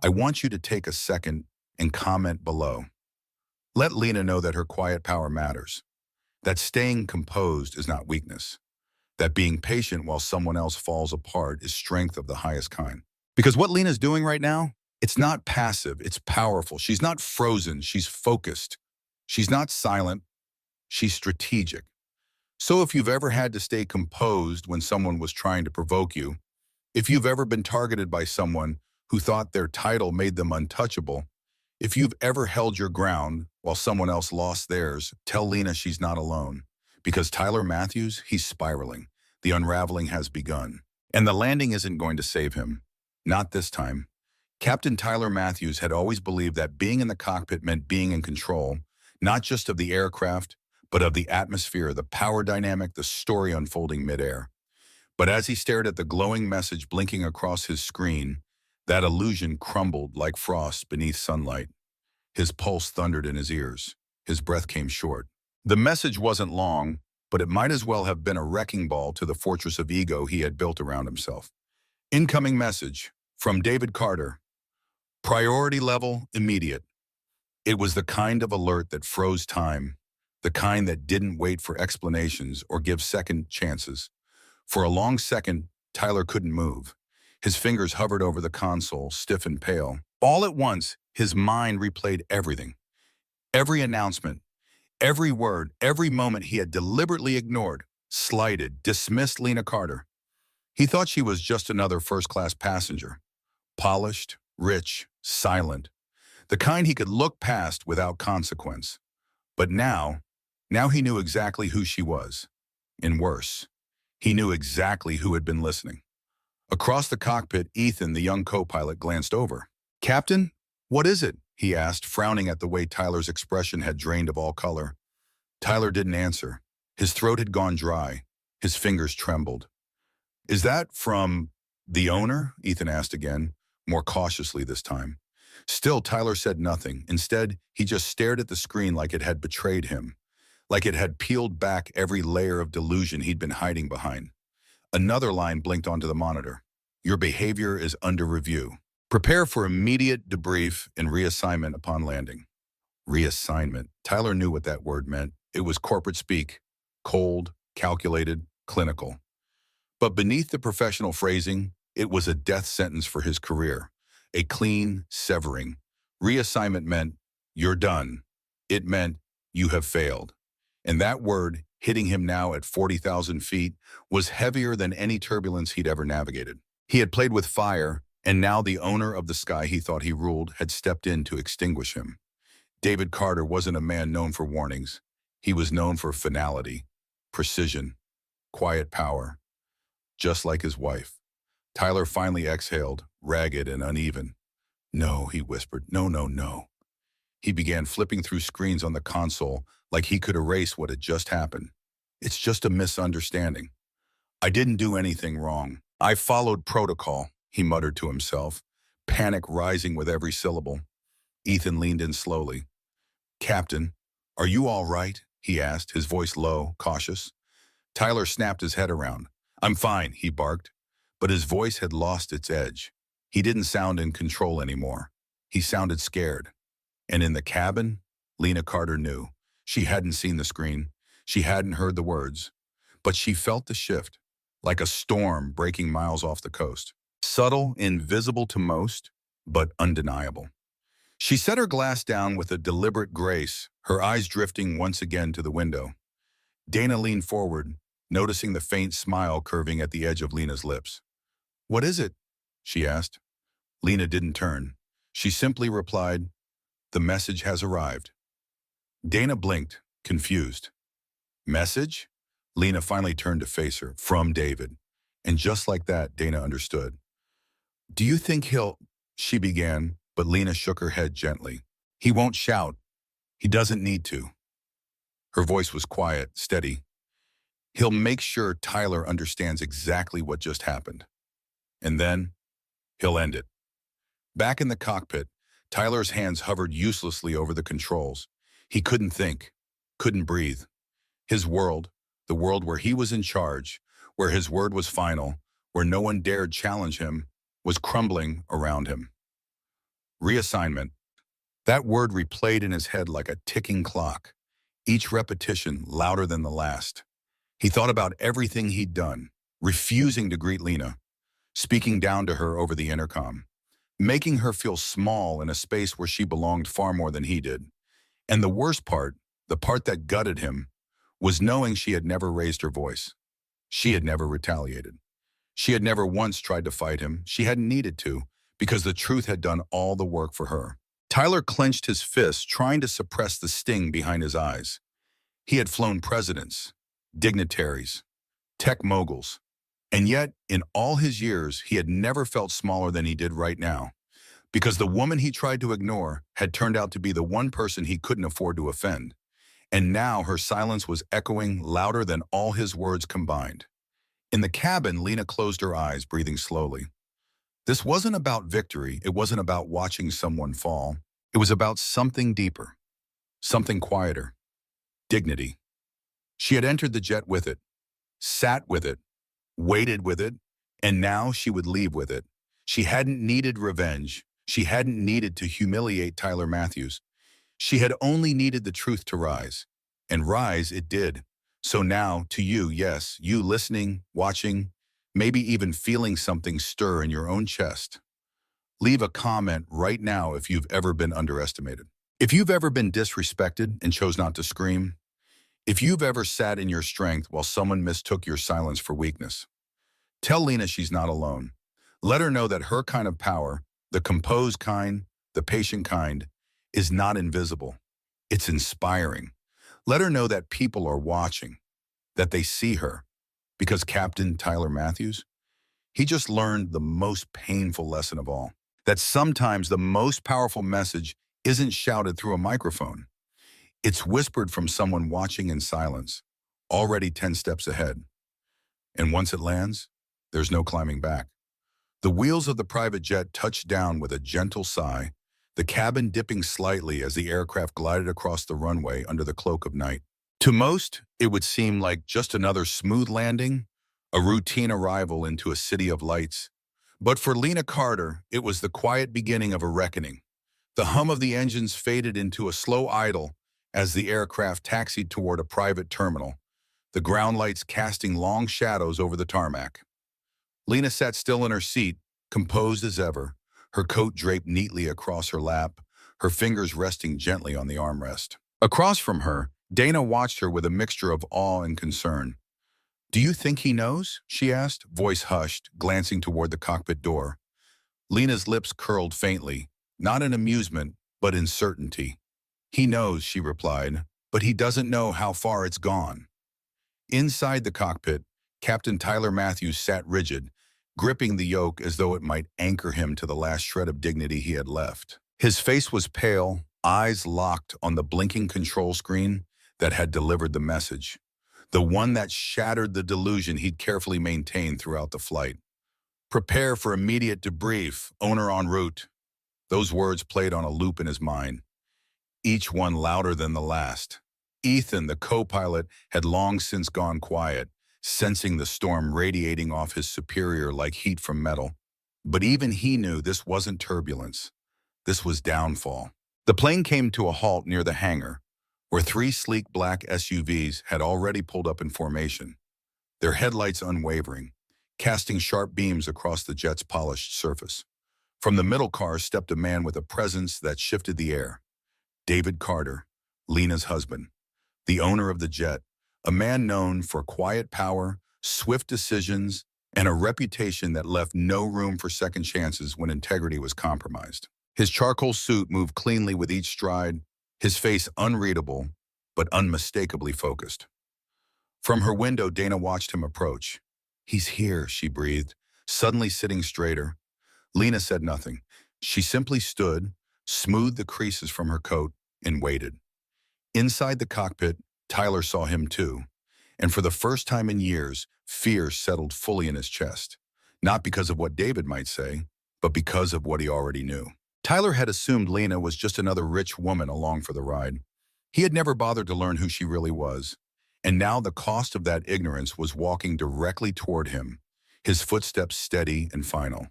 I want you to take a second and comment below. Let Lena know that her quiet power matters, that staying composed is not weakness, that being patient while someone else falls apart is strength of the highest kind. Because what Lena's doing right now, it's not passive, it's powerful. She's not frozen, she's focused. She's not silent, she's strategic. So if you've ever had to stay composed when someone was trying to provoke you, if you've ever been targeted by someone who thought their title made them untouchable, if you've ever held your ground while someone else lost theirs, tell Lena she's not alone. Because Tyler Matthews, he's spiraling. The unraveling has begun. And the landing isn't going to save him. Not this time. Captain Tyler Matthews had always believed that being in the cockpit meant being in control, not just of the aircraft, but of the atmosphere, the power dynamic, the story unfolding midair. But as he stared at the glowing message blinking across his screen, that illusion crumbled like frost beneath sunlight. His pulse thundered in his ears. His breath came short. The message wasn't long, but it might as well have been a wrecking ball to the fortress of ego he had built around himself. Incoming message from David Carter. Priority level immediate. It was the kind of alert that froze time, the kind that didn't wait for explanations or give second chances. For a long second, Tyler couldn't move. His fingers hovered over the console, stiff and pale. All at once, his mind replayed everything. Every announcement, every word, every moment he had deliberately ignored, slighted, dismissed Lena Carter. He thought she was just another first-class passenger. Polished, rich, silent. The kind he could look past without consequence. But now he knew exactly who she was. And worse, he knew exactly who had been listening. Across the cockpit, Ethan, the young co-pilot, glanced over. "Captain, what is it?" he asked, frowning at the way Tyler's expression had drained of all color. Tyler didn't answer. His throat had gone dry. His fingers trembled. "Is that from the owner?" Ethan asked again, more cautiously this time. Still, Tyler said nothing. Instead, he just stared at the screen like it had betrayed him, like it had peeled back every layer of delusion he'd been hiding behind. Another line blinked onto the monitor. "Your behavior is under review. Prepare for immediate debrief and reassignment upon landing." Reassignment. Tyler knew what that word meant. It was corporate speak. Cold, calculated, clinical. But beneath the professional phrasing, it was a death sentence for his career. A clean severing. Reassignment meant, "You're done." It meant, "You have failed." And that word, hitting him now at 40,000 feet, was heavier than any turbulence he'd ever navigated. He had played with fire, and now the owner of the sky he thought he ruled had stepped in to extinguish him. David Carter wasn't a man known for warnings. He was known for finality, precision, quiet power, just like his wife. Tyler finally exhaled, ragged and uneven. "No," he whispered. "No, no, no." He began flipping through screens on the console like he could erase what had just happened. "It's just a misunderstanding. I didn't do anything wrong. I followed protocol," he muttered to himself, panic rising with every syllable. Ethan leaned in slowly. "Captain, are you all right?" he asked, his voice low, cautious. Tyler snapped his head around. "I'm fine," he barked, but his voice had lost its edge. He didn't sound in control anymore. He sounded scared. And in the cabin, Lena Carter knew. She hadn't seen the screen. She hadn't heard the words. But she felt the shift, like a storm breaking miles off the coast. Subtle, invisible to most, but undeniable. She set her glass down with a deliberate grace, her eyes drifting once again to the window. Dana leaned forward, noticing the faint smile curving at the edge of Lena's lips. "What is it?" she asked. Lena didn't turn. She simply replied, "The message has arrived." Dana blinked, confused. "Message?" Lena finally turned to face her, "From David." And just like that, Dana understood. "Do you think he'll—" she began, but Lena shook her head gently. "He won't shout. He doesn't need to." Her voice was quiet, steady. "He'll make sure Tyler understands exactly what just happened. And then, he'll end it." Back in the cockpit, Tyler's hands hovered uselessly over the controls. He couldn't think, couldn't breathe. His world, the world where he was in charge, where his word was final, where no one dared challenge him, was crumbling around him. Reassignment. That word replayed in his head like a ticking clock, each repetition louder than the last. He thought about everything he'd done, refusing to greet Lena, speaking down to her over the intercom, making her feel small in a space where she belonged far more than he did. And the worst part, the part that gutted him, was knowing she had never raised her voice. She had never retaliated. She had never once tried to fight him. She hadn't needed to, because the truth had done all the work for her. Tyler clenched his fists, trying to suppress the sting behind his eyes. He had flown presidents, dignitaries, tech moguls, and yet, in all his years, he had never felt smaller than he did right now, because the woman he tried to ignore had turned out to be the one person he couldn't afford to offend. And now her silence was echoing louder than all his words combined. In the cabin, Lena closed her eyes, breathing slowly. This wasn't about victory. It wasn't about watching someone fall. It was about something deeper, something quieter, dignity. She had entered the jet with it, sat with it, waited with it, and now she would leave with it. She hadn't needed revenge. She hadn't needed to humiliate Tyler Matthews. She had only needed the truth to rise. And rise it did. So now, to you, yes, you listening, watching, maybe even feeling something stir in your own chest. Leave a comment right now if you've ever been underestimated. If you've ever been disrespected and chose not to scream. If you've ever sat in your strength while someone mistook your silence for weakness. Tell Lena she's not alone. Let her know that her kind of power, the composed kind, the patient kind, is not invisible. It's inspiring. Let her know that people are watching, that they see her. Because Captain Tyler Matthews, he just learned the most painful lesson of all. That sometimes the most powerful message isn't shouted through a microphone. It's whispered from someone watching in silence, already 10 steps ahead. And once it lands, there's no climbing back. The wheels of the private jet touched down with a gentle sigh, the cabin dipping slightly as the aircraft glided across the runway under the cloak of night. To most, it would seem like just another smooth landing, a routine arrival into a city of lights. But for Lena Carter, it was the quiet beginning of a reckoning. The hum of the engines faded into a slow idle as the aircraft taxied toward a private terminal, the ground lights casting long shadows over the tarmac. Lena sat still in her seat, composed as ever, her coat draped neatly across her lap, her fingers resting gently on the armrest. Across from her, Dana watched her with a mixture of awe and concern. "Do you think he knows?" she asked, voice hushed, glancing toward the cockpit door. Lena's lips curled faintly, not in amusement, but in certainty. "He knows," she replied, "but he doesn't know how far it's gone." Inside the cockpit, Captain Tyler Matthews sat rigid, gripping the yoke as though it might anchor him to the last shred of dignity he had left. His face was pale, eyes locked on the blinking control screen that had delivered the message, the one that shattered the delusion he'd carefully maintained throughout the flight. "Prepare for immediate debrief, owner en route." Those words played on a loop in his mind, each one louder than the last. Ethan, the co-pilot, had long since gone quiet, sensing the storm radiating off his superior like heat from metal. But even he knew this wasn't turbulence. This was downfall. The plane came to a halt near the hangar, where 3 sleek black SUVs had already pulled up in formation. their headlights unwavering, casting sharp beams across the jet's polished surface. From the middle car stepped a man with a presence that shifted the air. David Carter, Lena's husband, the owner of the jet, a man known for quiet power, swift decisions, and a reputation that left no room for second chances when integrity was compromised. His charcoal suit moved cleanly with each stride, his face unreadable, but unmistakably focused. From her window, Dana watched him approach. "He's here," she breathed, suddenly sitting straighter. Lena said nothing. She simply stood, smoothed the creases from her coat, and waited. Inside the cockpit, Tyler saw him too, and for the first time in years, fear settled fully in his chest. Not because of what David might say, but because of what he already knew. Tyler had assumed Lena was just another rich woman along for the ride. He had never bothered to learn who she really was, and now the cost of that ignorance was walking directly toward him, his footsteps steady and final.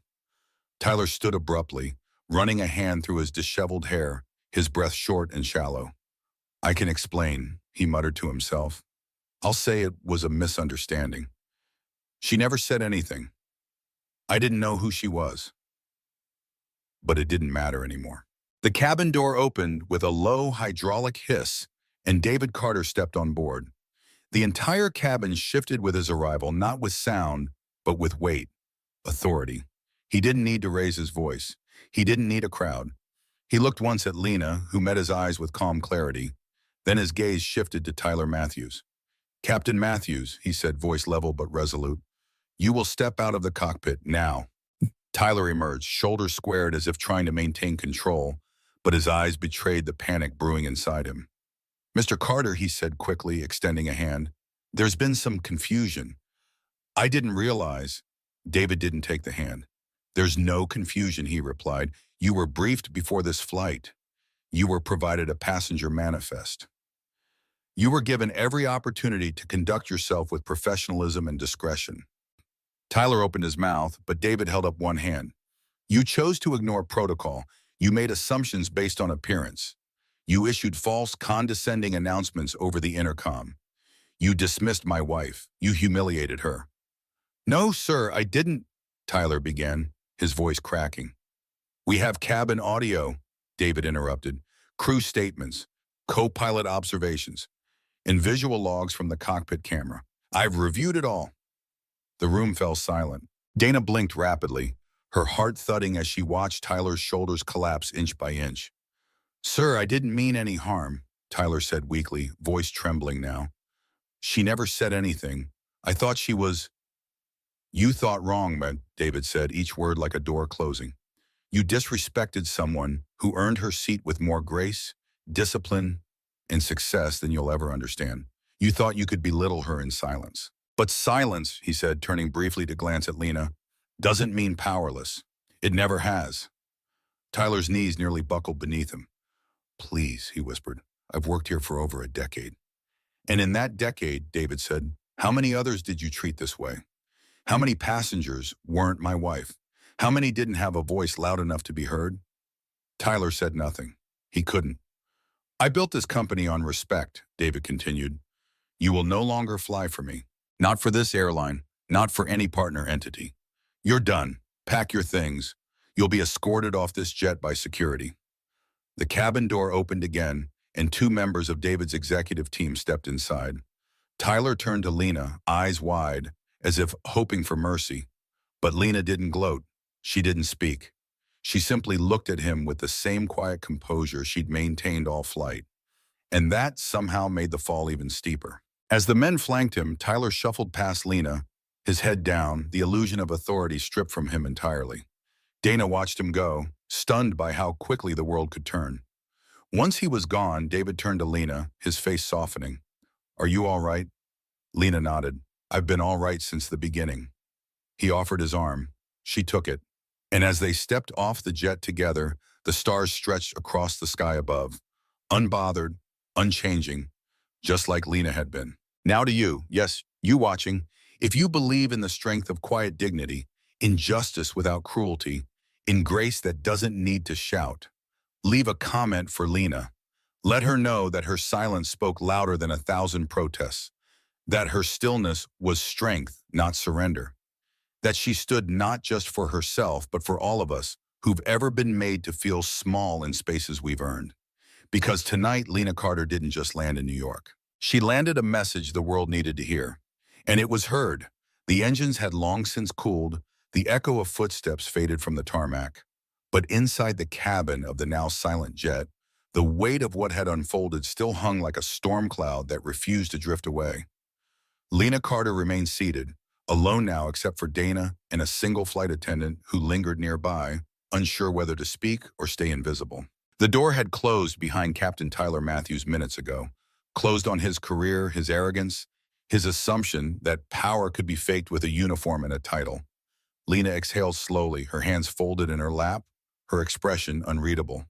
Tyler stood abruptly, running a hand through his disheveled hair, his breath short and shallow. "I can explain," he muttered to himself. "I'll say it was a misunderstanding. She never said anything. I didn't know who she was." But it didn't matter anymore. The cabin door opened with a low hydraulic hiss, and David Carter stepped on board. The entire cabin shifted with his arrival, not with sound, but with weight, authority. He didn't need to raise his voice. He didn't need a crowd. He looked once at Lena, who met his eyes with calm clarity. Then his gaze shifted to Tyler Matthews. "Captain Matthews," he said, voice level but resolute, "you will step out of the cockpit now." Tyler emerged, shoulders squared as if trying to maintain control, but his eyes betrayed the panic brewing inside him. "Mr. Carter," he said quickly, extending a hand, "there's been some confusion." "I didn't realize." David didn't take the hand. "There's no confusion," he replied. "You were briefed before this flight. You were provided a passenger manifest. You were given every opportunity to conduct yourself with professionalism and discretion." Tyler opened his mouth, but David held up one hand. "You chose to ignore protocol. You made assumptions based on appearance. You issued false, condescending announcements over the intercom. You dismissed my wife. You humiliated her." "No, sir, I didn't," Tyler began, his voice cracking. "We have cabin audio," David interrupted, "crew statements, co-pilot observations, and visual logs from the cockpit camera. I've reviewed it all." The room fell silent. Dana blinked rapidly, her heart thudding as she watched Tyler's shoulders collapse inch by inch. "Sir, I didn't mean any harm," Tyler said weakly, voice trembling now. "She never said anything. I thought she was—" "You thought wrong," David said, each word like a door closing. "You disrespected someone who earned her seat with more grace, discipline, and success than you'll ever understand. You thought you could belittle her in silence." "But silence," he said, turning briefly to glance at Lena, "doesn't mean powerless. It never has." Tyler's knees nearly buckled beneath him. "Please," he whispered, "I've worked here for over a decade." "And in that decade," David said, "how many others did you treat this way? How many passengers weren't my wife? How many didn't have a voice loud enough to be heard?" Tyler said nothing. He couldn't. "I built this company on respect," David continued. "You will no longer fly for me. Not for this airline, not for any partner entity. You're done. Pack your things. You'll be escorted off this jet by security." The cabin door opened again, and two members of David's executive team stepped inside. Tyler turned to Lena, eyes wide, as if hoping for mercy. But Lena didn't gloat. She didn't speak. She simply looked at him with the same quiet composure she'd maintained all flight. And that somehow made the fall even steeper. As the men flanked him, Tyler shuffled past Lena, his head down, the illusion of authority stripped from him entirely. Dana watched him go, stunned by how quickly the world could turn. Once he was gone, David turned to Lena, his face softening. "Are you all right?" Lena nodded. "I've been all right since the beginning." He offered his arm. She took it. And as they stepped off the jet together, the stars stretched across the sky above, unbothered, unchanging, just like Lena had been. Now to you, yes, you watching, if you believe in the strength of quiet dignity, in justice without cruelty, in grace that doesn't need to shout, leave a comment for Lena. Let her know that her silence spoke louder than 1,000 protests. That her stillness was strength, not surrender. That she stood not just for herself, but for all of us who've ever been made to feel small in spaces we've earned. Because tonight, Lena Carter didn't just land in New York. She landed a message the world needed to hear. And it was heard. The engines had long since cooled, the echo of footsteps faded from the tarmac. But inside the cabin of the now silent jet, the weight of what had unfolded still hung like a storm cloud that refused to drift away. Lena Carter remained seated, alone now except for Dana and a single flight attendant who lingered nearby, unsure whether to speak or stay invisible. The door had closed behind Captain Tyler Matthews minutes ago, closed on his career, his arrogance, his assumption that power could be faked with a uniform and a title. Lena exhaled slowly, her hands folded in her lap, her expression unreadable.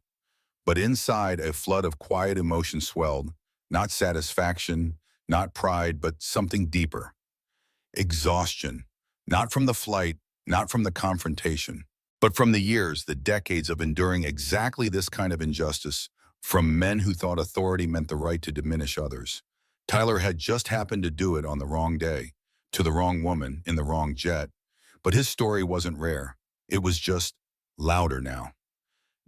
But inside, a flood of quiet emotion swelled, not satisfaction, not pride, but something deeper. Exhaustion, not from the flight, not from the confrontation, but from the years, the decades of enduring exactly this kind of injustice from men who thought authority meant the right to diminish others. Tyler had just happened to do it on the wrong day, to the wrong woman, in the wrong jet. But his story wasn't rare. It was just louder now.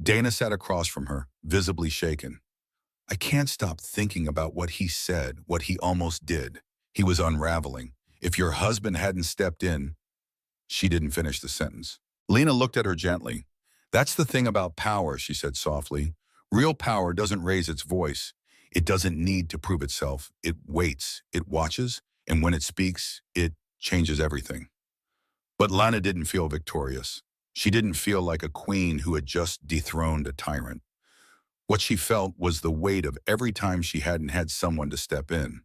Dana sat across from her, visibly shaken. I can't stop thinking about what he said, what he almost did. He was unraveling. If your husband hadn't stepped in, she didn't finish the sentence. Lena looked at her gently. That's the thing about power, she said softly. Real power doesn't raise its voice. It doesn't need to prove itself. It waits, it watches, and when it speaks, it changes everything. But Lana didn't feel victorious. She didn't feel like a queen who had just dethroned a tyrant. What she felt was the weight of every time she hadn't had someone to step in.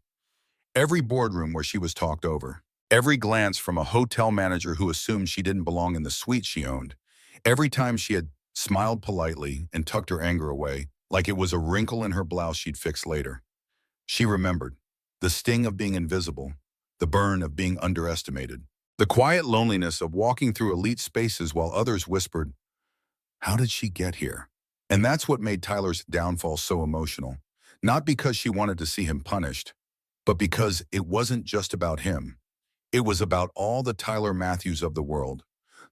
Every boardroom where she was talked over. Every glance from a hotel manager who assumed she didn't belong in the suite she owned. Every time she had smiled politely and tucked her anger away, like it was a wrinkle in her blouse she'd fix later. She remembered the sting of being invisible, the burn of being underestimated, the quiet loneliness of walking through elite spaces while others whispered, how did she get here? And that's what made Tyler's downfall so emotional. Not because she wanted to see him punished, but because it wasn't just about him. It was about all the Tyler Matthews of the world,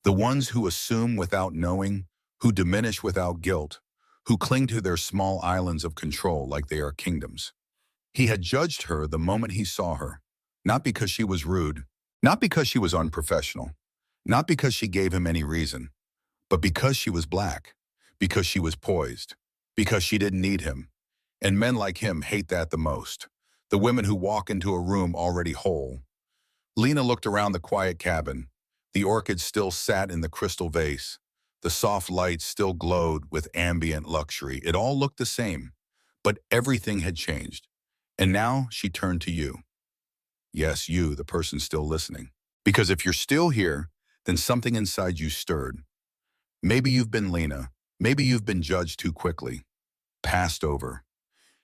the ones who assume without knowing, who diminish without guilt, who cling to their small islands of control like they are kingdoms. He had judged her the moment he saw her, not because she was rude, not because she was unprofessional, not because she gave him any reason, but because she was black, because she was poised, because she didn't need him. And men like him hate that the most, the women who walk into a room already whole. Lena looked around the quiet cabin. The orchids still sat in the crystal vase. The soft lights still glowed with ambient luxury. It all looked the same, but everything had changed. And now she turned to you. Yes, you, the person still listening. Because if you're still here, then something inside you stirred. Maybe you've been Lena. Maybe you've been judged too quickly, passed over,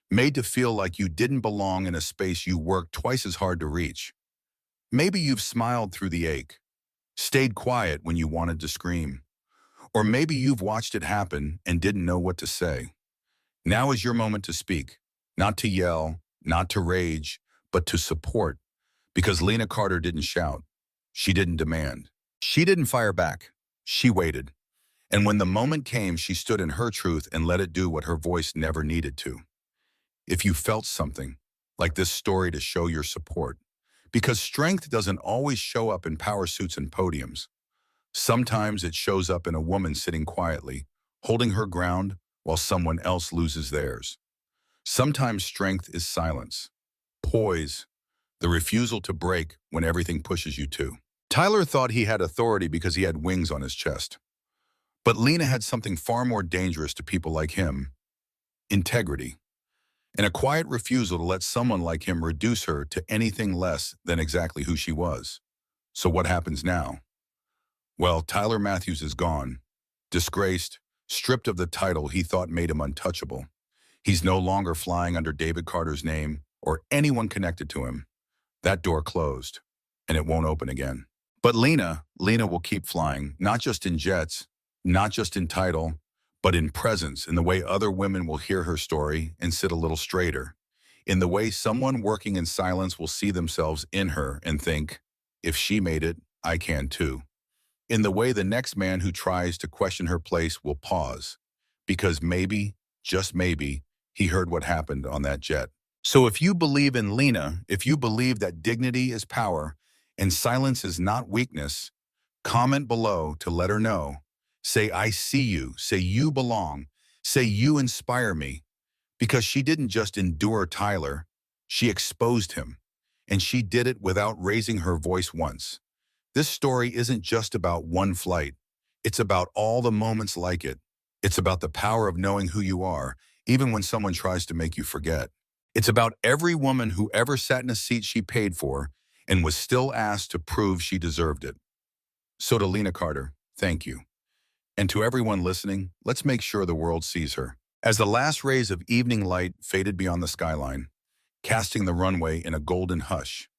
made to feel like you didn't belong in a space you worked twice as hard to reach. Maybe you've smiled through the ache, stayed quiet when you wanted to scream. Or maybe you've watched it happen and didn't know what to say. Now is your moment to speak, not to yell, not to rage, but to support. Because Lena Carter didn't shout. She didn't demand. She didn't fire back. She waited. And when the moment came, she stood in her truth and let it do what her voice never needed to. If you felt something, like this story to show your support, because strength doesn't always show up in power suits and podiums. Sometimes it shows up in a woman sitting quietly, holding her ground while someone else loses theirs. Sometimes strength is silence, poise, the refusal to break when everything pushes you to. Tyler thought he had authority because he had wings on his chest. But Lena had something far more dangerous to people like him, integrity, and a quiet refusal to let someone like him reduce her to anything less than exactly who she was. So what happens now? Well, Tyler Matthews is gone, disgraced, stripped of the title he thought made him untouchable. He's no longer flying under David Carter's name or anyone connected to him. That door closed, and it won't open again. But Lena will keep flying, not just in jets, not just in title, but in presence, in the way other women will hear her story and sit a little straighter, in the way someone working in silence will see themselves in her and think, if she made it, I can too. In the way the next man who tries to question her place will pause, because maybe, just maybe, he heard what happened on that jet. So if you believe in Lena, if you believe that dignity is power and silence is not weakness, comment below to let her know. Say, I see you. Say, you belong. Say, you inspire me. Because she didn't just endure Tyler, she exposed him. And she did it without raising her voice once. This story isn't just about one flight. It's about all the moments like it. It's about the power of knowing who you are, even when someone tries to make you forget. It's about every woman who ever sat in a seat she paid for and was still asked to prove she deserved it. So to Lena Carter, thank you. And to everyone listening, let's make sure the world sees her. As the last rays of evening light faded beyond the skyline, casting the runway in a golden hush,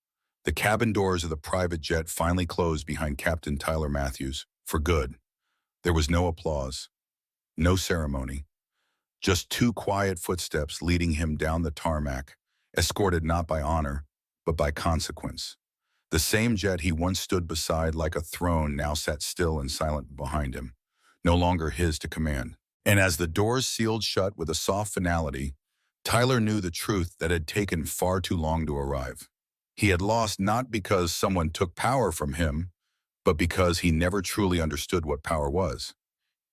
the cabin doors of the private jet finally closed behind Captain Tyler Matthews, for good. There was no applause, no ceremony, just two quiet footsteps leading him down the tarmac, escorted not by honor, but by consequence. The same jet he once stood beside like a throne now sat still and silent behind him, no longer his to command. And as the doors sealed shut with a soft finality, Tyler knew the truth that had taken far too long to arrive. He had lost not because someone took power from him, but because he never truly understood what power was.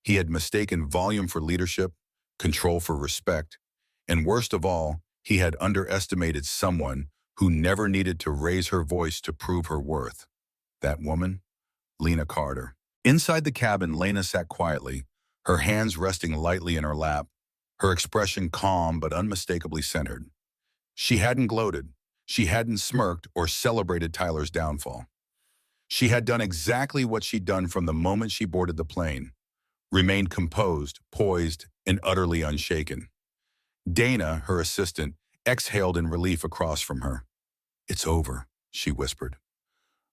He had mistaken volume for leadership, control for respect, and worst of all, he had underestimated someone who never needed to raise her voice to prove her worth. That woman, Lena Carter. Inside the cabin, Lena sat quietly, her hands resting lightly in her lap, her expression calm but unmistakably centered. She hadn't gloated. She hadn't smirked or celebrated Tyler's downfall. She had done exactly what she'd done from the moment she boarded the plane, remained composed, poised, and utterly unshaken. Dana, her assistant, exhaled in relief across from her. It's over, she whispered.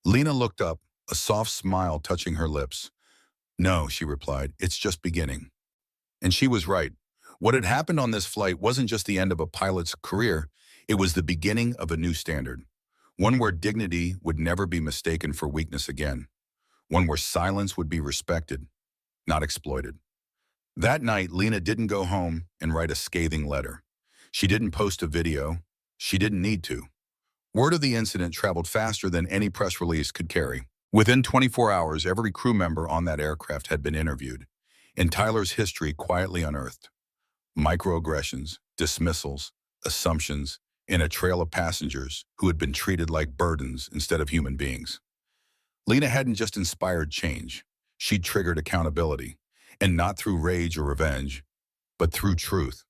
Lena looked up, a soft smile touching her lips. No, she replied, it's just beginning. And she was right. What had happened on this flight wasn't just the end of a pilot's career, it was the beginning of a new standard. One where dignity would never be mistaken for weakness again. One where silence would be respected, not exploited. That night, Lena didn't go home and write a scathing letter. She didn't post a video. She didn't need to. Word of the incident traveled faster than any press release could carry. Within 24 hours, every crew member on that aircraft had been interviewed, and Tyler's history quietly unearthed. Microaggressions, dismissals, assumptions, and a trail of passengers who had been treated like burdens instead of human beings. Lena hadn't just inspired change. She'd triggered accountability, and not through rage or revenge, but through truth.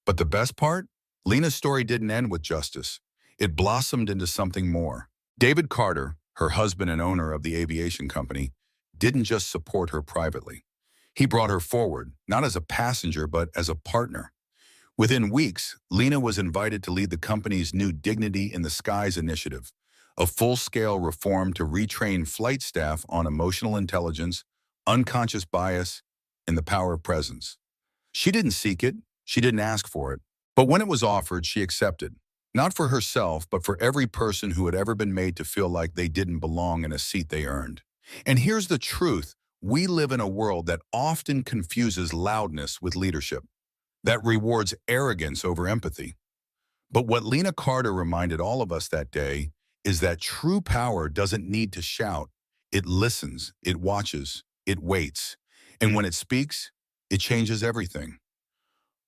But the best part? Lena's story didn't end with justice. It blossomed into something more. David Carter, her husband and owner of the aviation company, didn't just support her privately. He brought her forward, not as a passenger, but as a partner. Within weeks, Lena was invited to lead the company's new Dignity in the Skies initiative, a full-scale reform to retrain flight staff on emotional intelligence, unconscious bias, and the power of presence. She didn't seek it, she didn't ask for it, but when it was offered, she accepted. Not for herself, but for every person who had ever been made to feel like they didn't belong in a seat they earned. And here's the truth. We live in a world that often confuses loudness with leadership, that rewards arrogance over empathy. But what Lena Carter reminded all of us that day is that true power doesn't need to shout. It listens, it watches, it waits. And when it speaks, it changes everything.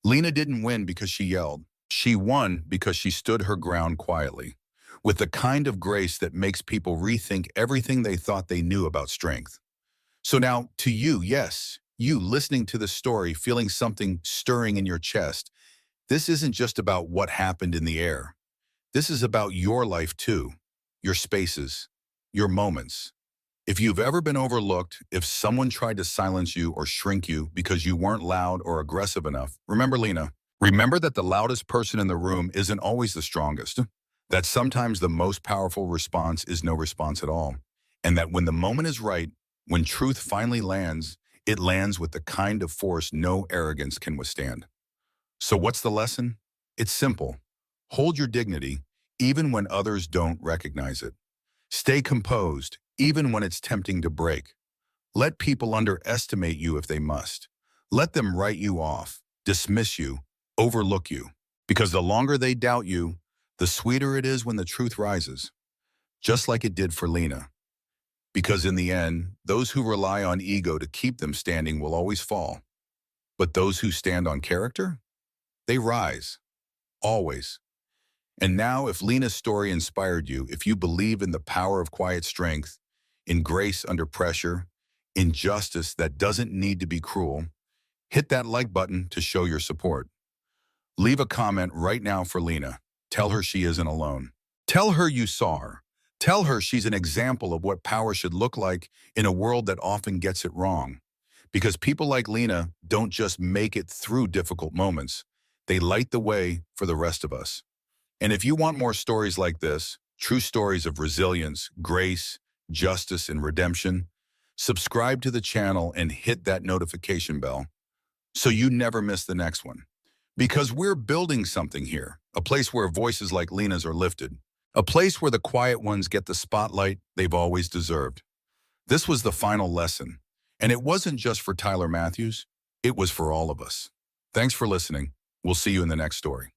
Lena didn't win because she yelled. She won because she stood her ground quietly, with the kind of grace that makes people rethink everything they thought they knew about strength. So now, to you, yes, you listening to the story, feeling something stirring in your chest, this isn't just about what happened in the air. This is about your life too, your spaces, your moments. If you've ever been overlooked, if someone tried to silence you or shrink you because you weren't loud or aggressive enough, remember Lena. Remember that the loudest person in the room isn't always the strongest, that sometimes the most powerful response is no response at all, and that when the moment is right, when truth finally lands, it lands with the kind of force no arrogance can withstand. So what's the lesson? It's simple. Hold your dignity, even when others don't recognize it. Stay composed, even when it's tempting to break. Let people underestimate you if they must. Let them write you off, dismiss you, overlook you. Because the longer they doubt you, the sweeter it is when the truth rises. Just like it did for Lena. Because in the end, those who rely on ego to keep them standing will always fall. But those who stand on character, they rise. Always. And now, if Lena's story inspired you, if you believe in the power of quiet strength, in grace under pressure, in justice that doesn't need to be cruel, hit that like button to show your support. Leave a comment right now for Lena. Tell her she isn't alone. Tell her you saw her. Tell her she's an example of what power should look like in a world that often gets it wrong. Because people like Lena don't just make it through difficult moments. They light the way for the rest of us. And if you want more stories like this, true stories of resilience, grace, justice, and redemption, subscribe to the channel and hit that notification bell so you never miss the next one. Because we're building something here, a place where voices like Lena's are lifted, a place where the quiet ones get the spotlight they've always deserved. This was the final lesson, and it wasn't just for Tyler Matthews, it was for all of us. Thanks for listening. We'll see you in the next story.